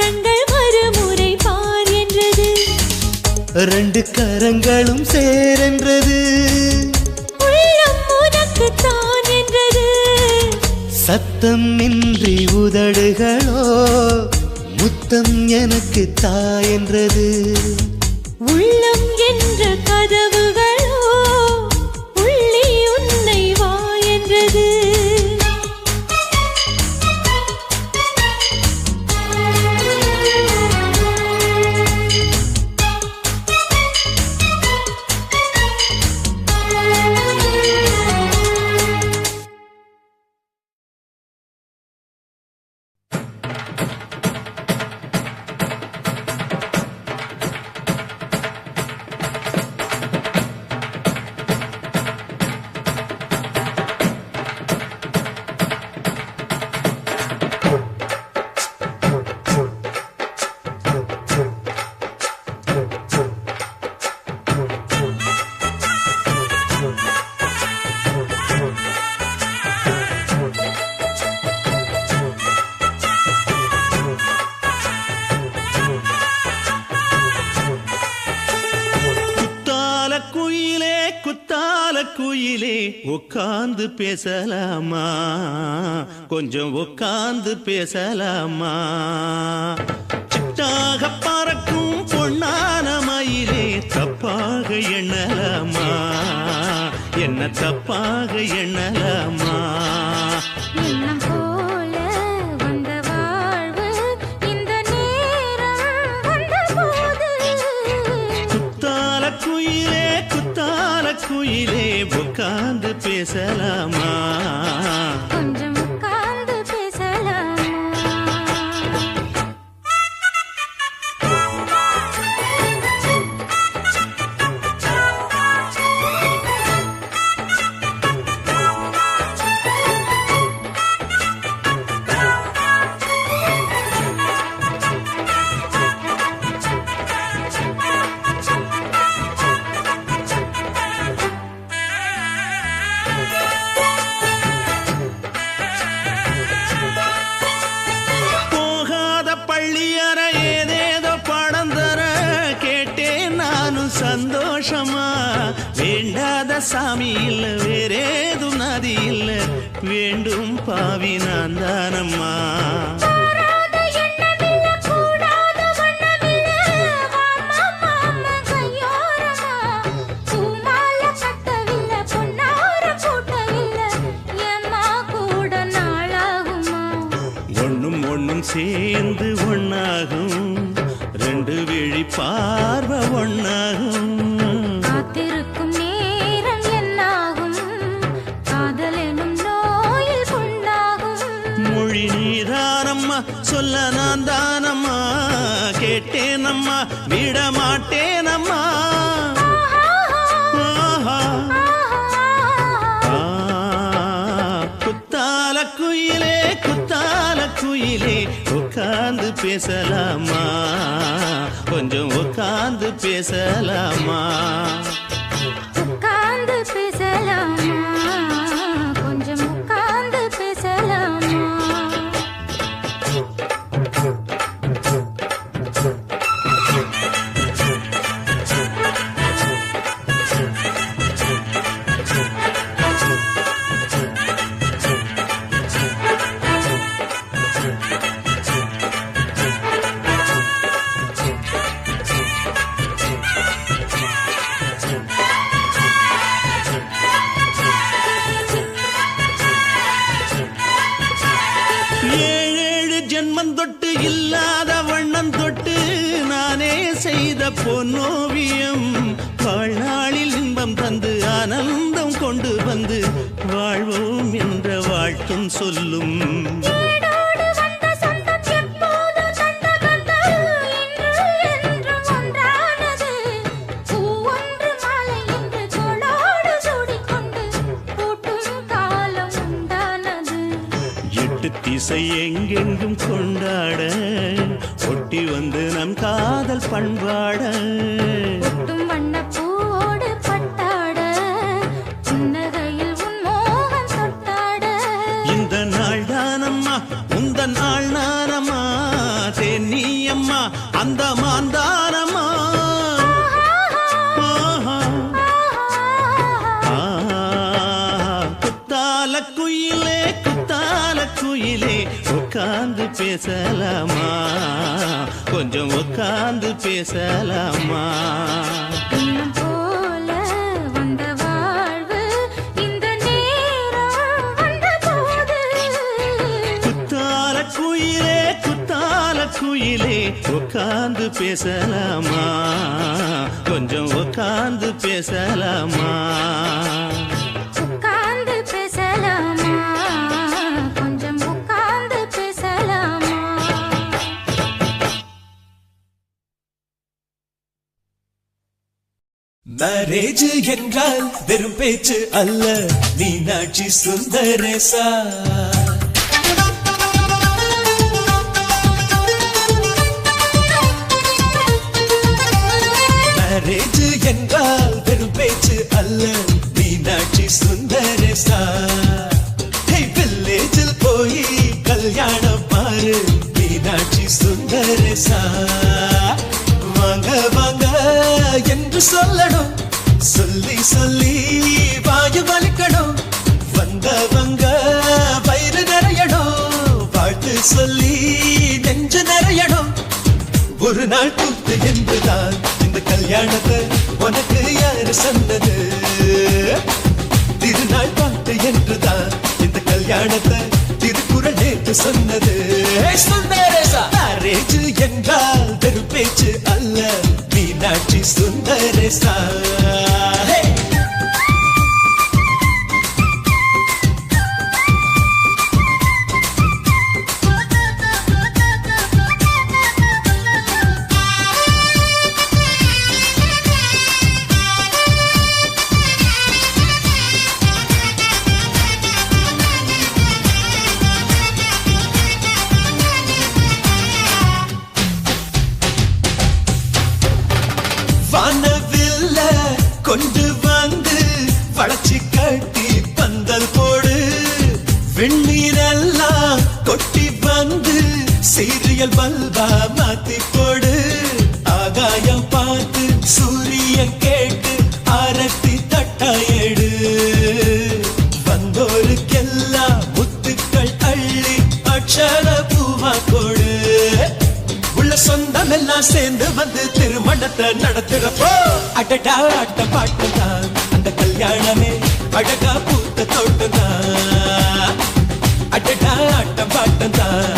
S2: கண்கள் மறுமுறை பார் என்றது
S3: ரெண்டு கரங்களும் சேரென்றது
S2: உள்ளம் உனக்கு தான் என்றது
S3: சத்தம் இன்றி உதடுகளோ முத்தம் எனக்கு தா என்றது
S2: உள்ளம் என்ற கதவுகளோ உள்ளே உன்னை வா என்றது
S1: குயிலே உட்கார்ந்து பேசலாமா கொஞ்சம் உட்கார்ந்து பேசலாமா சிட்டாக பறக்கும் பொன்னான மயிலே தப்பாக எண்ணலாமா என்ன தப்பாக எண்ணலாமா
S2: எண்ணம் போல வந்த வாழ்வு இந்த நேரம் வந்தபோது
S1: குத்தால குயிலே உட்கார்ந்து பேசலாமா
S2: கொஞ்சம் உட்கார்ந்து பேசலாமா
S1: சந்தோஷமா வேண்டாத சாமி இல்ல வேறேதும் நதி இல்ல வேண்டும் பாவி நான் தானம்மா ஒண்ணும் ஒண்ணும் சேர்ந்து ஒண்ணாகும் ரெண்டு விழி பார்வை ஒண்ணாகும்
S2: காத்திருக்கும் நேரம் என்னாகும் காதல் எனும் நோயில் புண்ணாகும்
S1: மொழி நீதானம்மா சொல்ல நான் தானம்மா கேட்டேனம்மா விட மாட்டேனம்மா குத்தால குயிலே குத்தால குயிலே உட்கார்ந்து பேசலாமா கொஞ்சம் உட்கார்ந்து பேசலாமா
S2: உட்கார்ந்து பேசலாமா கொஞ்சம் உட்கார்ந்து பேசலாமா
S1: ஏழேழு ஜென்மம் தொட்டு இல்லாத வண்ணம் தொட்டு நானே செய்த பொன்னோவியம் வாழ்நாளில் இன்பம் தந்து ஆனந்தம் கொண்டு வந்து வாழ்வோம் என்ற வாழ்த்தும் சொல்லும்
S2: ஏடோடு வந்த சொந்தம் எப்போதும் தந்த பந்தம் இன்று என்றும் ஒன்றானது பூவொன்று மாலை இன்று தோளோடு சூடிக்கொண்டு பூட்டும் காலம் உண்டானது
S1: எட்டு திசை எங்கெங்கும் கொண்டாட ஒட்டி வந்து நம் காதல் பண்பாட
S2: ஒட்டும் வண்ணப்பூவோடு பட்டாட புன்னகையில் உன் மோகம் தொட்டாட
S1: இந்த நாள் தானம்மா உந்த நாள் நானம்மா தென்னி அம்மா அந்த மாந்தானம்மா குத்தால குயிலே குத்தால குயிலே உட்கார்ந்து பேசலாமா கொஞ்சம் உட்கார்ந்து பேசலாமா
S2: இன்னும் போல வந்த வாழ்வு இந்த நேரம் வந்த போது
S1: குத்தால குயிலே குத்தால குயிலே உட்கார்ந்து பேசலாமா கொஞ்சம் உட்கார்ந்து பேசலாமா
S2: உட்கார்ந்து பேசலாமா கொஞ்சம் உட்கார்ந்து பேசலாமா
S8: மேரேஜ் என்றால் வெறும் பேச்சு அல்ல மீனாட்சி சுந்தரேசா மேரேஜ் என்றால் வெறும் பேச்சு அல்ல மீனாட்சி சுந்தரேசா வில்லேஜில் போய் கல்யாணம் பாரு மீனாட்சி சுந்தரேசா வாங்க வாங்க என்று சொல்லணும் சொல்லி சொல்லி வாயு வலிக்கணும் வந்தவங்க வயிறு நிறையணும் வாழ்த்து சொல்லி நெஞ்சு நிறையணும் ஒரு நாள் கூத்து என்றுதான் இந்த கல்யாணத்தை உனக்கு யாரு சொன்னது திருநாள் பாட்டு என்றுதான் இந்த கல்யாணத்தை திருக்குறள் நேற்று சொன்னது மேரேஜ் என்றால் வெறும் பேச்சு அல்ல மீனாட்சி சுந்தரேசா வானவில்ல கொண்டு வந்து வளைச்சி கட்டி பந்தல் போடு வெண்ணீரெல்லாம் கொட்டி வந்து சீரியல் பல்பா மாத்தி போடு ஆகாயம் பார்த்து சூரியன் கேட்டு ஆரத்தி தட்டாயேடு வந்தோருக்கெல்லாம் முத்துக்கள் அள்ளி அக்ஷர பூவா கொடு உள்ள சொந்தம் எல்லாம் சேர்ந்து வந்து திருமணத்தை நடத்துறப்போ அடடா அட்ட பாட்டுதான் அந்த கல்யாணமே அழகா பூத்த தோட்டம்தான் அடடா அட்ட பாட்டுதான்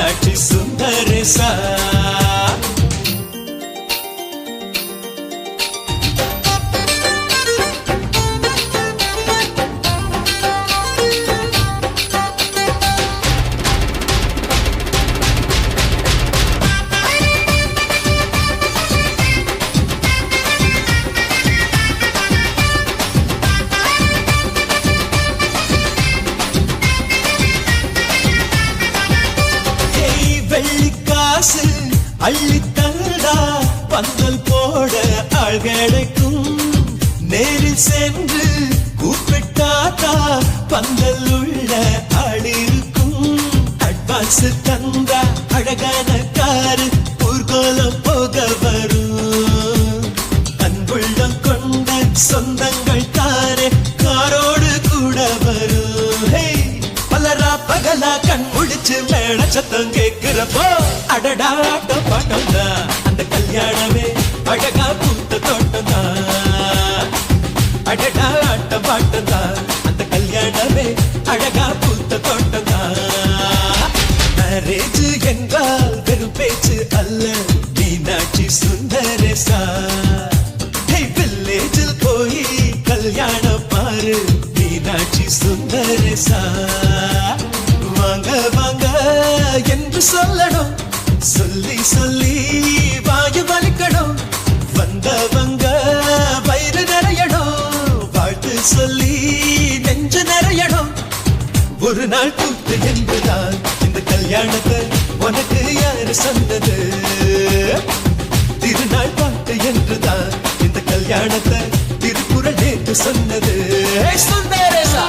S8: மீனாட்சி சுந்தரேசா வெள்ளிக்காசு அள்ளி தந்தா பந்தல் போட ஆள் கிடைக்கும் நேரில் சென்று கூப்பிட்டாத்தா பந்தல் உள்ள ஆள் இருக்கும் அட்வான்ஸ் தந்தா அழகான காரு ஊர்கோலம் போக வரும் அன்புள்ளம் கொண்ட சொந்தங்கள் தானே காரோடு கூட வரும் பலரா பகலா கண் முடிச்சு மேல சத்தம் கேட்கிறப்போ அடடா ஆட்டம் பாட்டம் தான் அந்த கல்யாணமே அழகா பூத்த தோட்டம் தான் அடடா ஆட்டம் பாட்டம் தான் அந்த கல்யாணமே அழகா பூத்த தோட்டம் தான் மேரேஜ் என்றால் வெறும் பேச்சு அல்ல மீனாட்சி சுந்தரேசா வில்லேஜில் போய் கல்யாணம் பாரு மீனாட்சி சுந்தரேசா வாங்க வாங்க என்று சொல்லணும் சொல்லி சொல்லி வாயு வலிக்கணும் வந்தவங்க வயிறு நிறையணும் வாழ்த்து சொல்லி நெஞ்சு நிறையணும் ஒரு நாள் கூத்து என்றுதான் இந்த கல்யாணத்தை உனக்கு யாரு சொன்னது திருநாள் பாட்டு என்றுதான் இந்த கல்யாணத்தை திருக்குறள் நேற்று சொன்னது சுந்தரேசா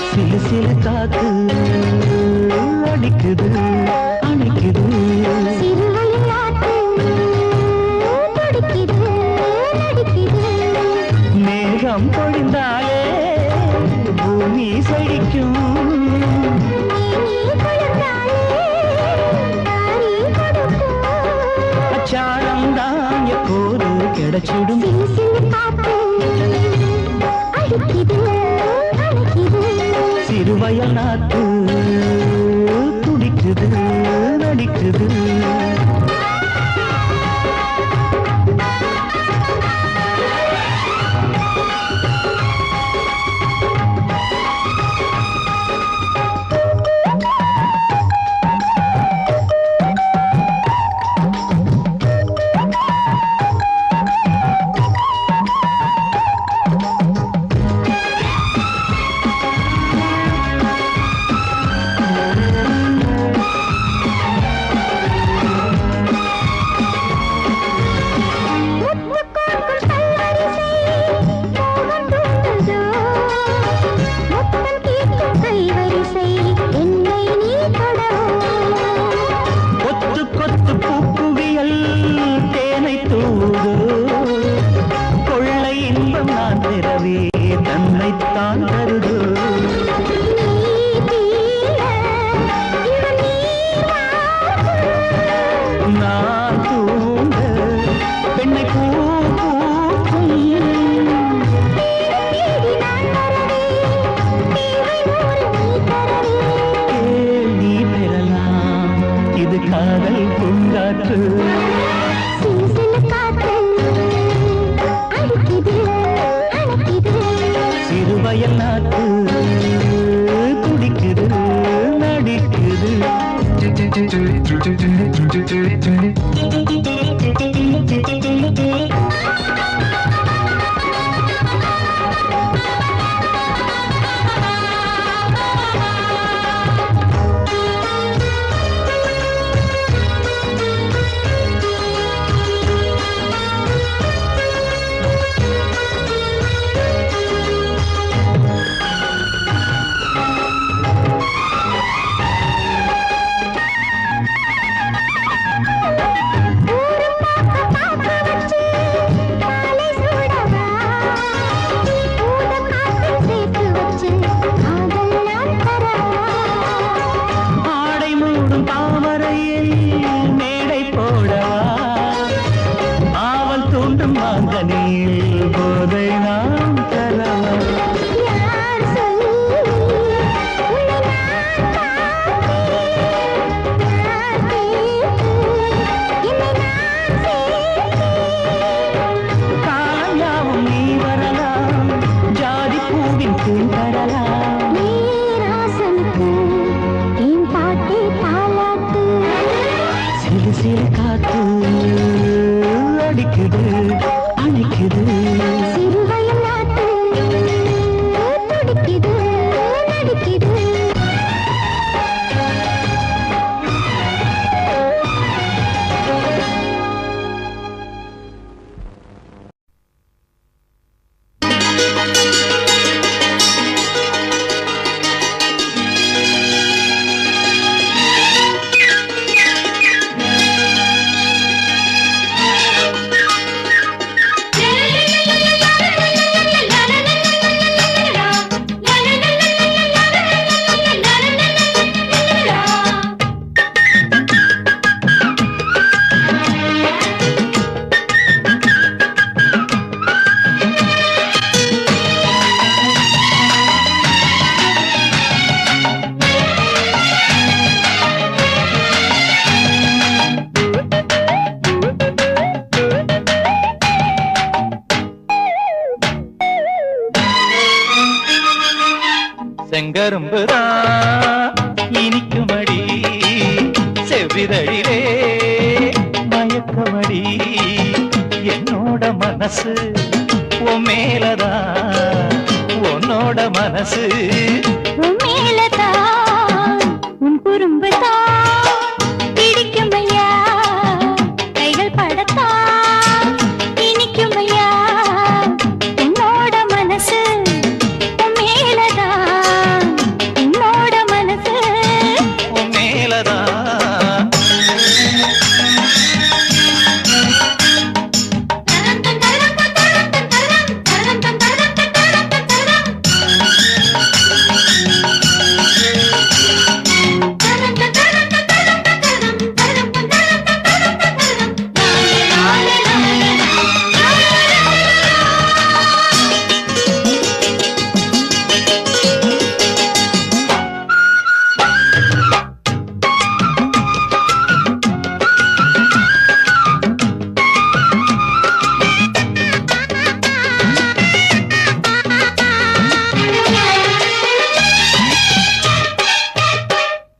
S7: சிலு சிலு காத்து அடிக்குது அணைக்குது மேகம் பொழிந்தாலே பூமி செழிக்கும் அச்சாரம் தான் எப்போது கிடைச்சிடும் சிறுவயல் நாட்டு துடிக்குது நடிக்குது மாங்கனியில் போதை நாம் தரவா
S2: யார் சொல்லி உன்னை நான் பார்த்தேன் யார் கேட்டு என்னை நான் சேர்த்தேன்
S7: காயாவும் நீ வரலாம் ஜாதி பூவின் தேன் தரலாம்
S2: நீராசனுக்கு என் பாட்டே தாலாட்டு
S7: சிறு சிறு காத்து அடிக்குது அணைக்குது
S2: சிறுவயல் நாட்டு துடிக்குது நடிக்குது
S7: செங்கரும்புதான் இனிக்குமடி செவ்விதழிலே மயக்கமடி என்னோட மனசு உன் மேலதான் உன்னோட மனசு
S2: உன் மேலதான் உன் குறும்புதான் பிடிக்கும் ஐயா கைகள் படத்தான் இனிக்கும் ஐயா உன்னோட மனசு உன் மேலதான் உன்னோட மனசு
S7: உன் மேலதான்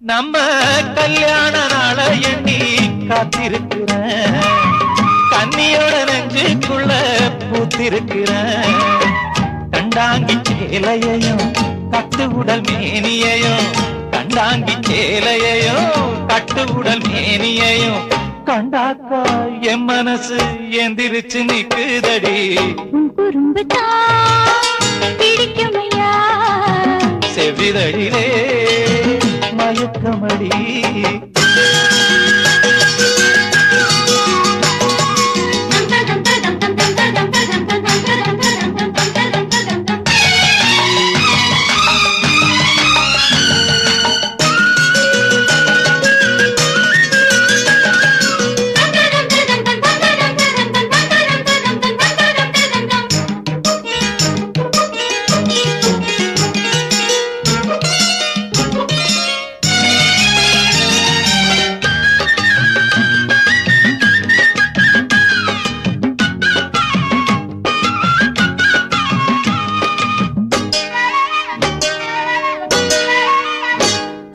S7: நம்ம கல்யாண நாள எண்ணி காத்திருக்கிறேன் கண்ணியோட நெஞ்சுக்குள்ள பூத்திருக்கிறேன் கண்டாங்கி சேலையையும் கட்டு உடல் மேனியையும் கண்டாங்கி சேலையையும் கட்டு உடல் மேனியையும் கண்டாக்கா என் மனசு எந்திரிச்சு நிக்குதடி
S2: உன் குறும்புதான் பிடிக்கும் ஐயா
S7: செவ்விதழிலே மயக்கமடி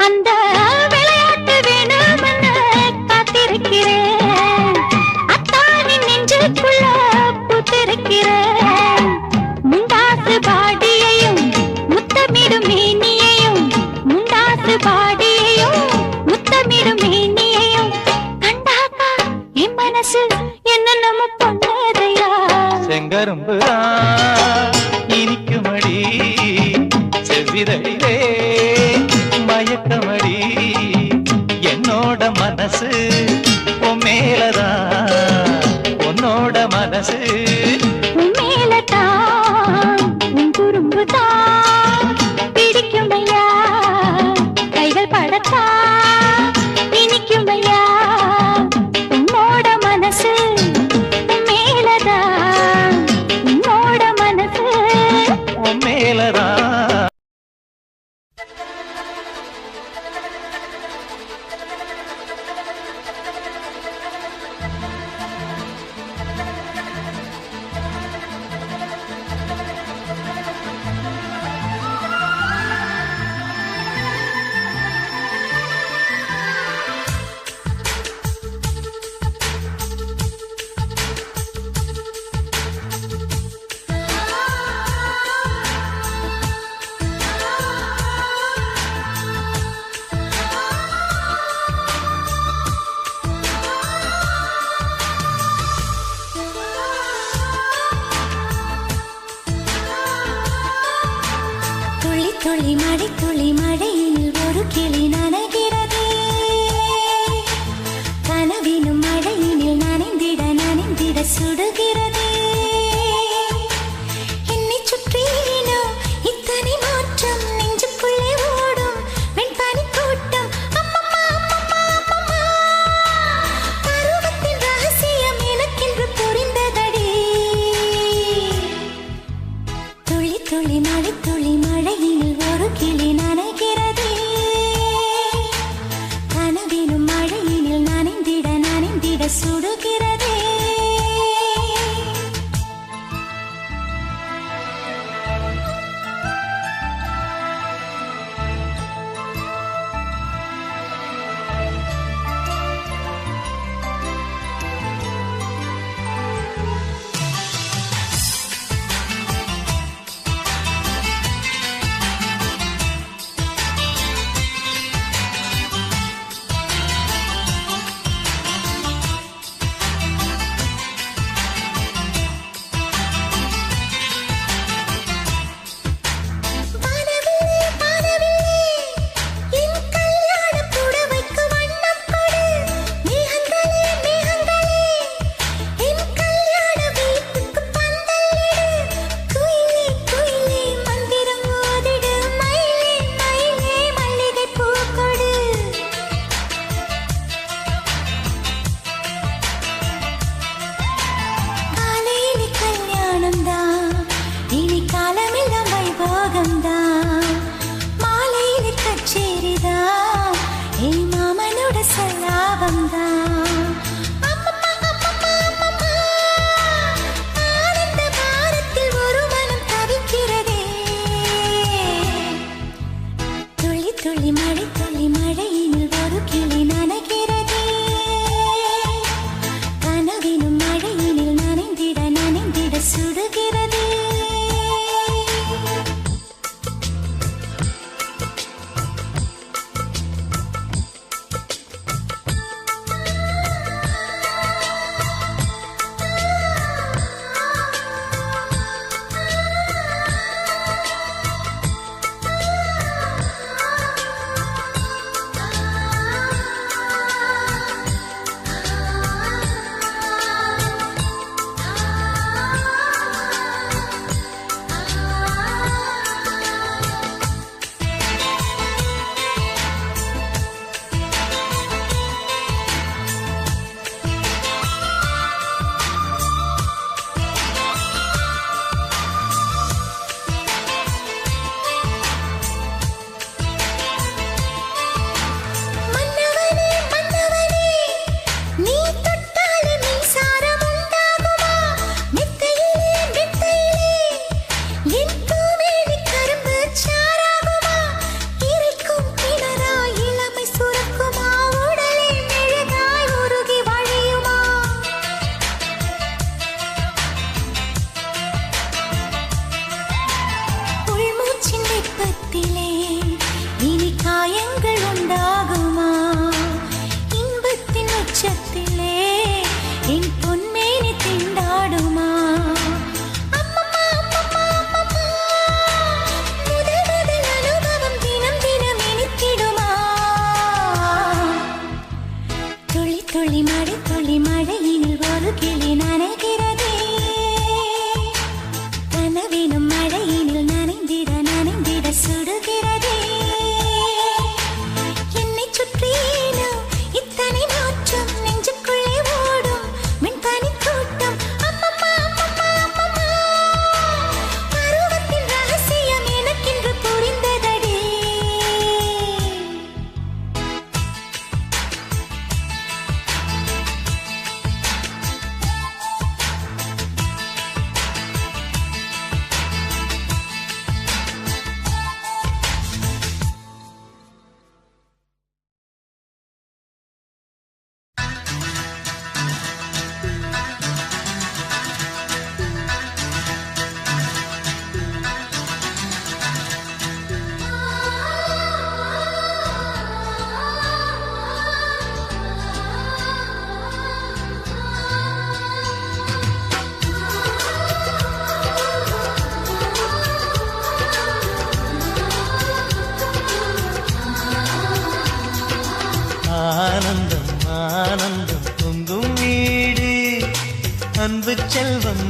S2: அந்த விளையாட்டு வேணும்னு காத்திருக்கிறேன் அத்தானின் நெஞ்சுக்குள்ள பூத்திருக்கிறேன் முண்டாசு பாடியையும் முத்தமிடும் மேனியையும் முண்டாசு பாடியையும் முத்தமிடும் மேனியையும் கண்டாக்கா என் மனசு என்னென்னமோ பண்ணதையா
S7: செங்கரும்புதான் இனிக்குமடி செவ்விதழிலே மயக்கமடி என்னோட மனசு உன் மேலதான் உன்னோட மனசு
S2: உன் மேலதான் உன் குறும்புதான் பிடிக்கும் ஐயா கைகள் படத்தான் இனிக்கும் ஐயா உன்னோட மனசு உன் மேலதான் துளி மழை துளி மழையில் ஒரு கிளி நனைகிறதே கனவினும் மழையினில் நனைந்திட நனைந்திட சுடுகிறதே என்னை சுற்றினோ இத்தனை மாற்றம் நெஞ்சுக்குள்ளே ஓடும் வெண்பனி கூட்டம் அம்மம்மா அம்மம்மா அம்மம்மா பருவத்தின் ரகசியம் எனக்கென்று புரிந்ததடி துளி துளி மழை துளி மழையினில் ஒரு கிளி நனைகிறதே கனவினும் மழையினில் நனைந்திட நனைந்திட சுடுகிறதே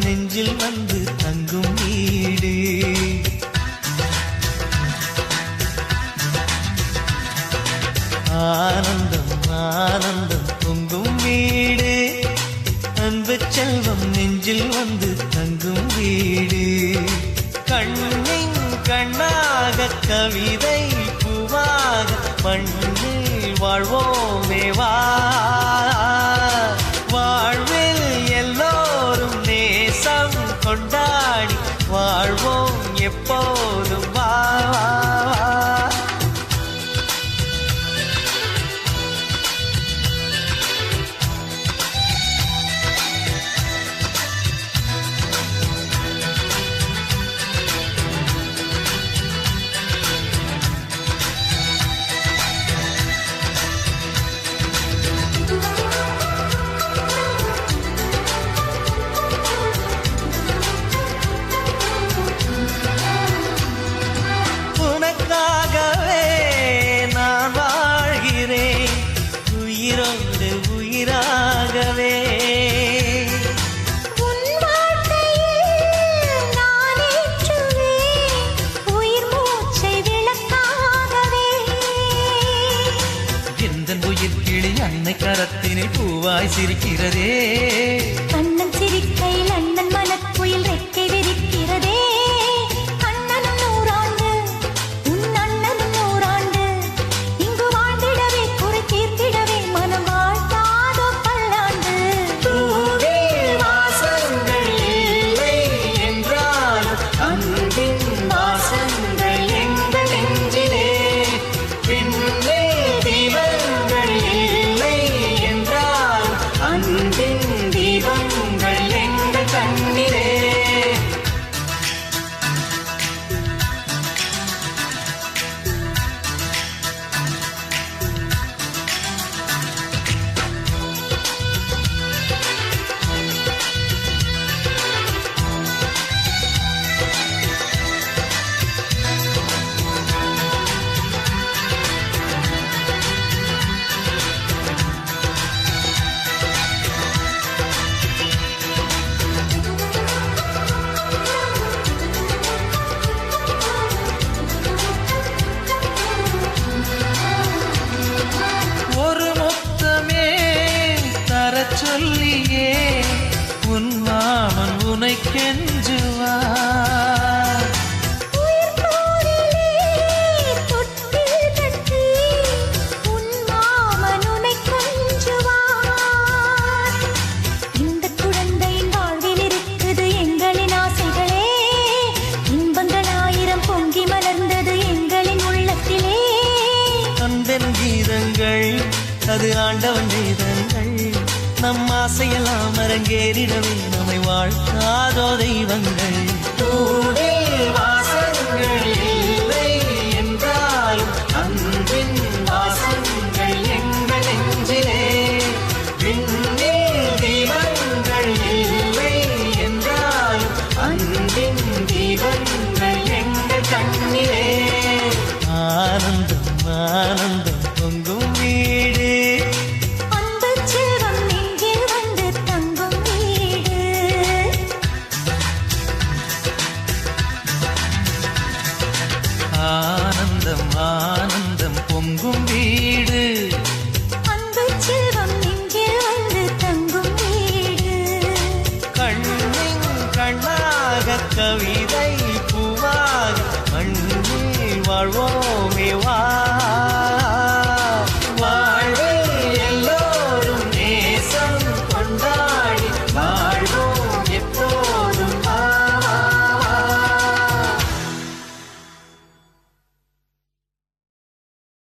S8: நெஞ்சில் வந்து தங்கும் வீடு. ஆனந்தம் ஆனந்தம் பொங்கும் வீடு, அன்பு செல்வம் நெஞ்சில் வந்து தங்கும் வீடு. கண்ணின் கண்ணாக கவிதை பூவாக மண்ணில் வாழ்வோமே வா. வாழ்வில் எல்லோரும் நேசம் கொண்டாடி வாழ்வோம் எப்போதும் வா. உயிரோடு உயிராகவே
S2: உன் வாழ்க்கையில் நான் ஏற்றுவேன் உயிர் மூச்சை விளக்காகவே.
S8: எந்த உயிர் கிளி அன்னை கரத்தினில் பூவாய் சிரிக்கிறதே.
S2: கண்ணன் சிரிக்கையில் அண்ணன் மனக்குயில் ரெக்கை விரிக்கிறதே. அண்ணனும் நூறாண்டு உன் அண்ணனும் நூறாண்டு இங்கு வாழ்ந்திடவே குறை தீர்த்திடவே மனம் வாழ்த்தாதோ பல்லாண்டு.
S8: பூவில் வாசங்கள் இல்லை என்றால் அன்பின் வாசங்கள் எங்கள் நெஞ்சிலே. பின்னே தீபங்கள் இல்லை என்றால் அன்பின் தீபங்கள் எங்கள் கண்ணிலே. ஒரு முத்தமே தரச் சொல்லியே உன் மாமன் உனை கெஞ்சுவார்.
S2: உயிர் போரிலே தொட்டில் கட்டி உன் மாமன் உன்னை கொஞ்சுவார். இந்த குழந்தையின் வாழ்வில் இருக்குது எங்களின் ஆசைகளே. இன்பங்கள் ஆயிரம் பொங்கி மலர்ந்தது எங்களின் உள்ளத்திலே.
S8: அன்பென் கீதங்கள் அது ஆண்டவன் கீதங்கள். நம் ஆசையெல்லாம் அரங்கேறிடவே நம்மை வாழ்த்தாதோ தெய்வங்கள். பூவில் வாசங்கள் இல்லை என்றாலும் அன்பின் வாசங்கள் எங்கள் நெஞ்சிலே. விண்ணில் தீபங்கள் இல்லை என்றாலும் அன்பின் தீபங்கள் எங்கள் கண்ணிலே. ஆனந்தம் ஆனந்தம் பொங்கும் வீடு,
S2: அன்பு செல்வம் நெஞ்சில் வந்து தங்கும் வீடு.
S8: ஆனந்தம் ஆனந்தம் பொங்கும் வீடு,
S2: அன்பு செல்வம் நெஞ்சில் வந்து தங்கும் வீடு.
S8: கண்ணின் கண்ணாக கவிதை பூவாக மண்ணில் வாழ்வோமே வா.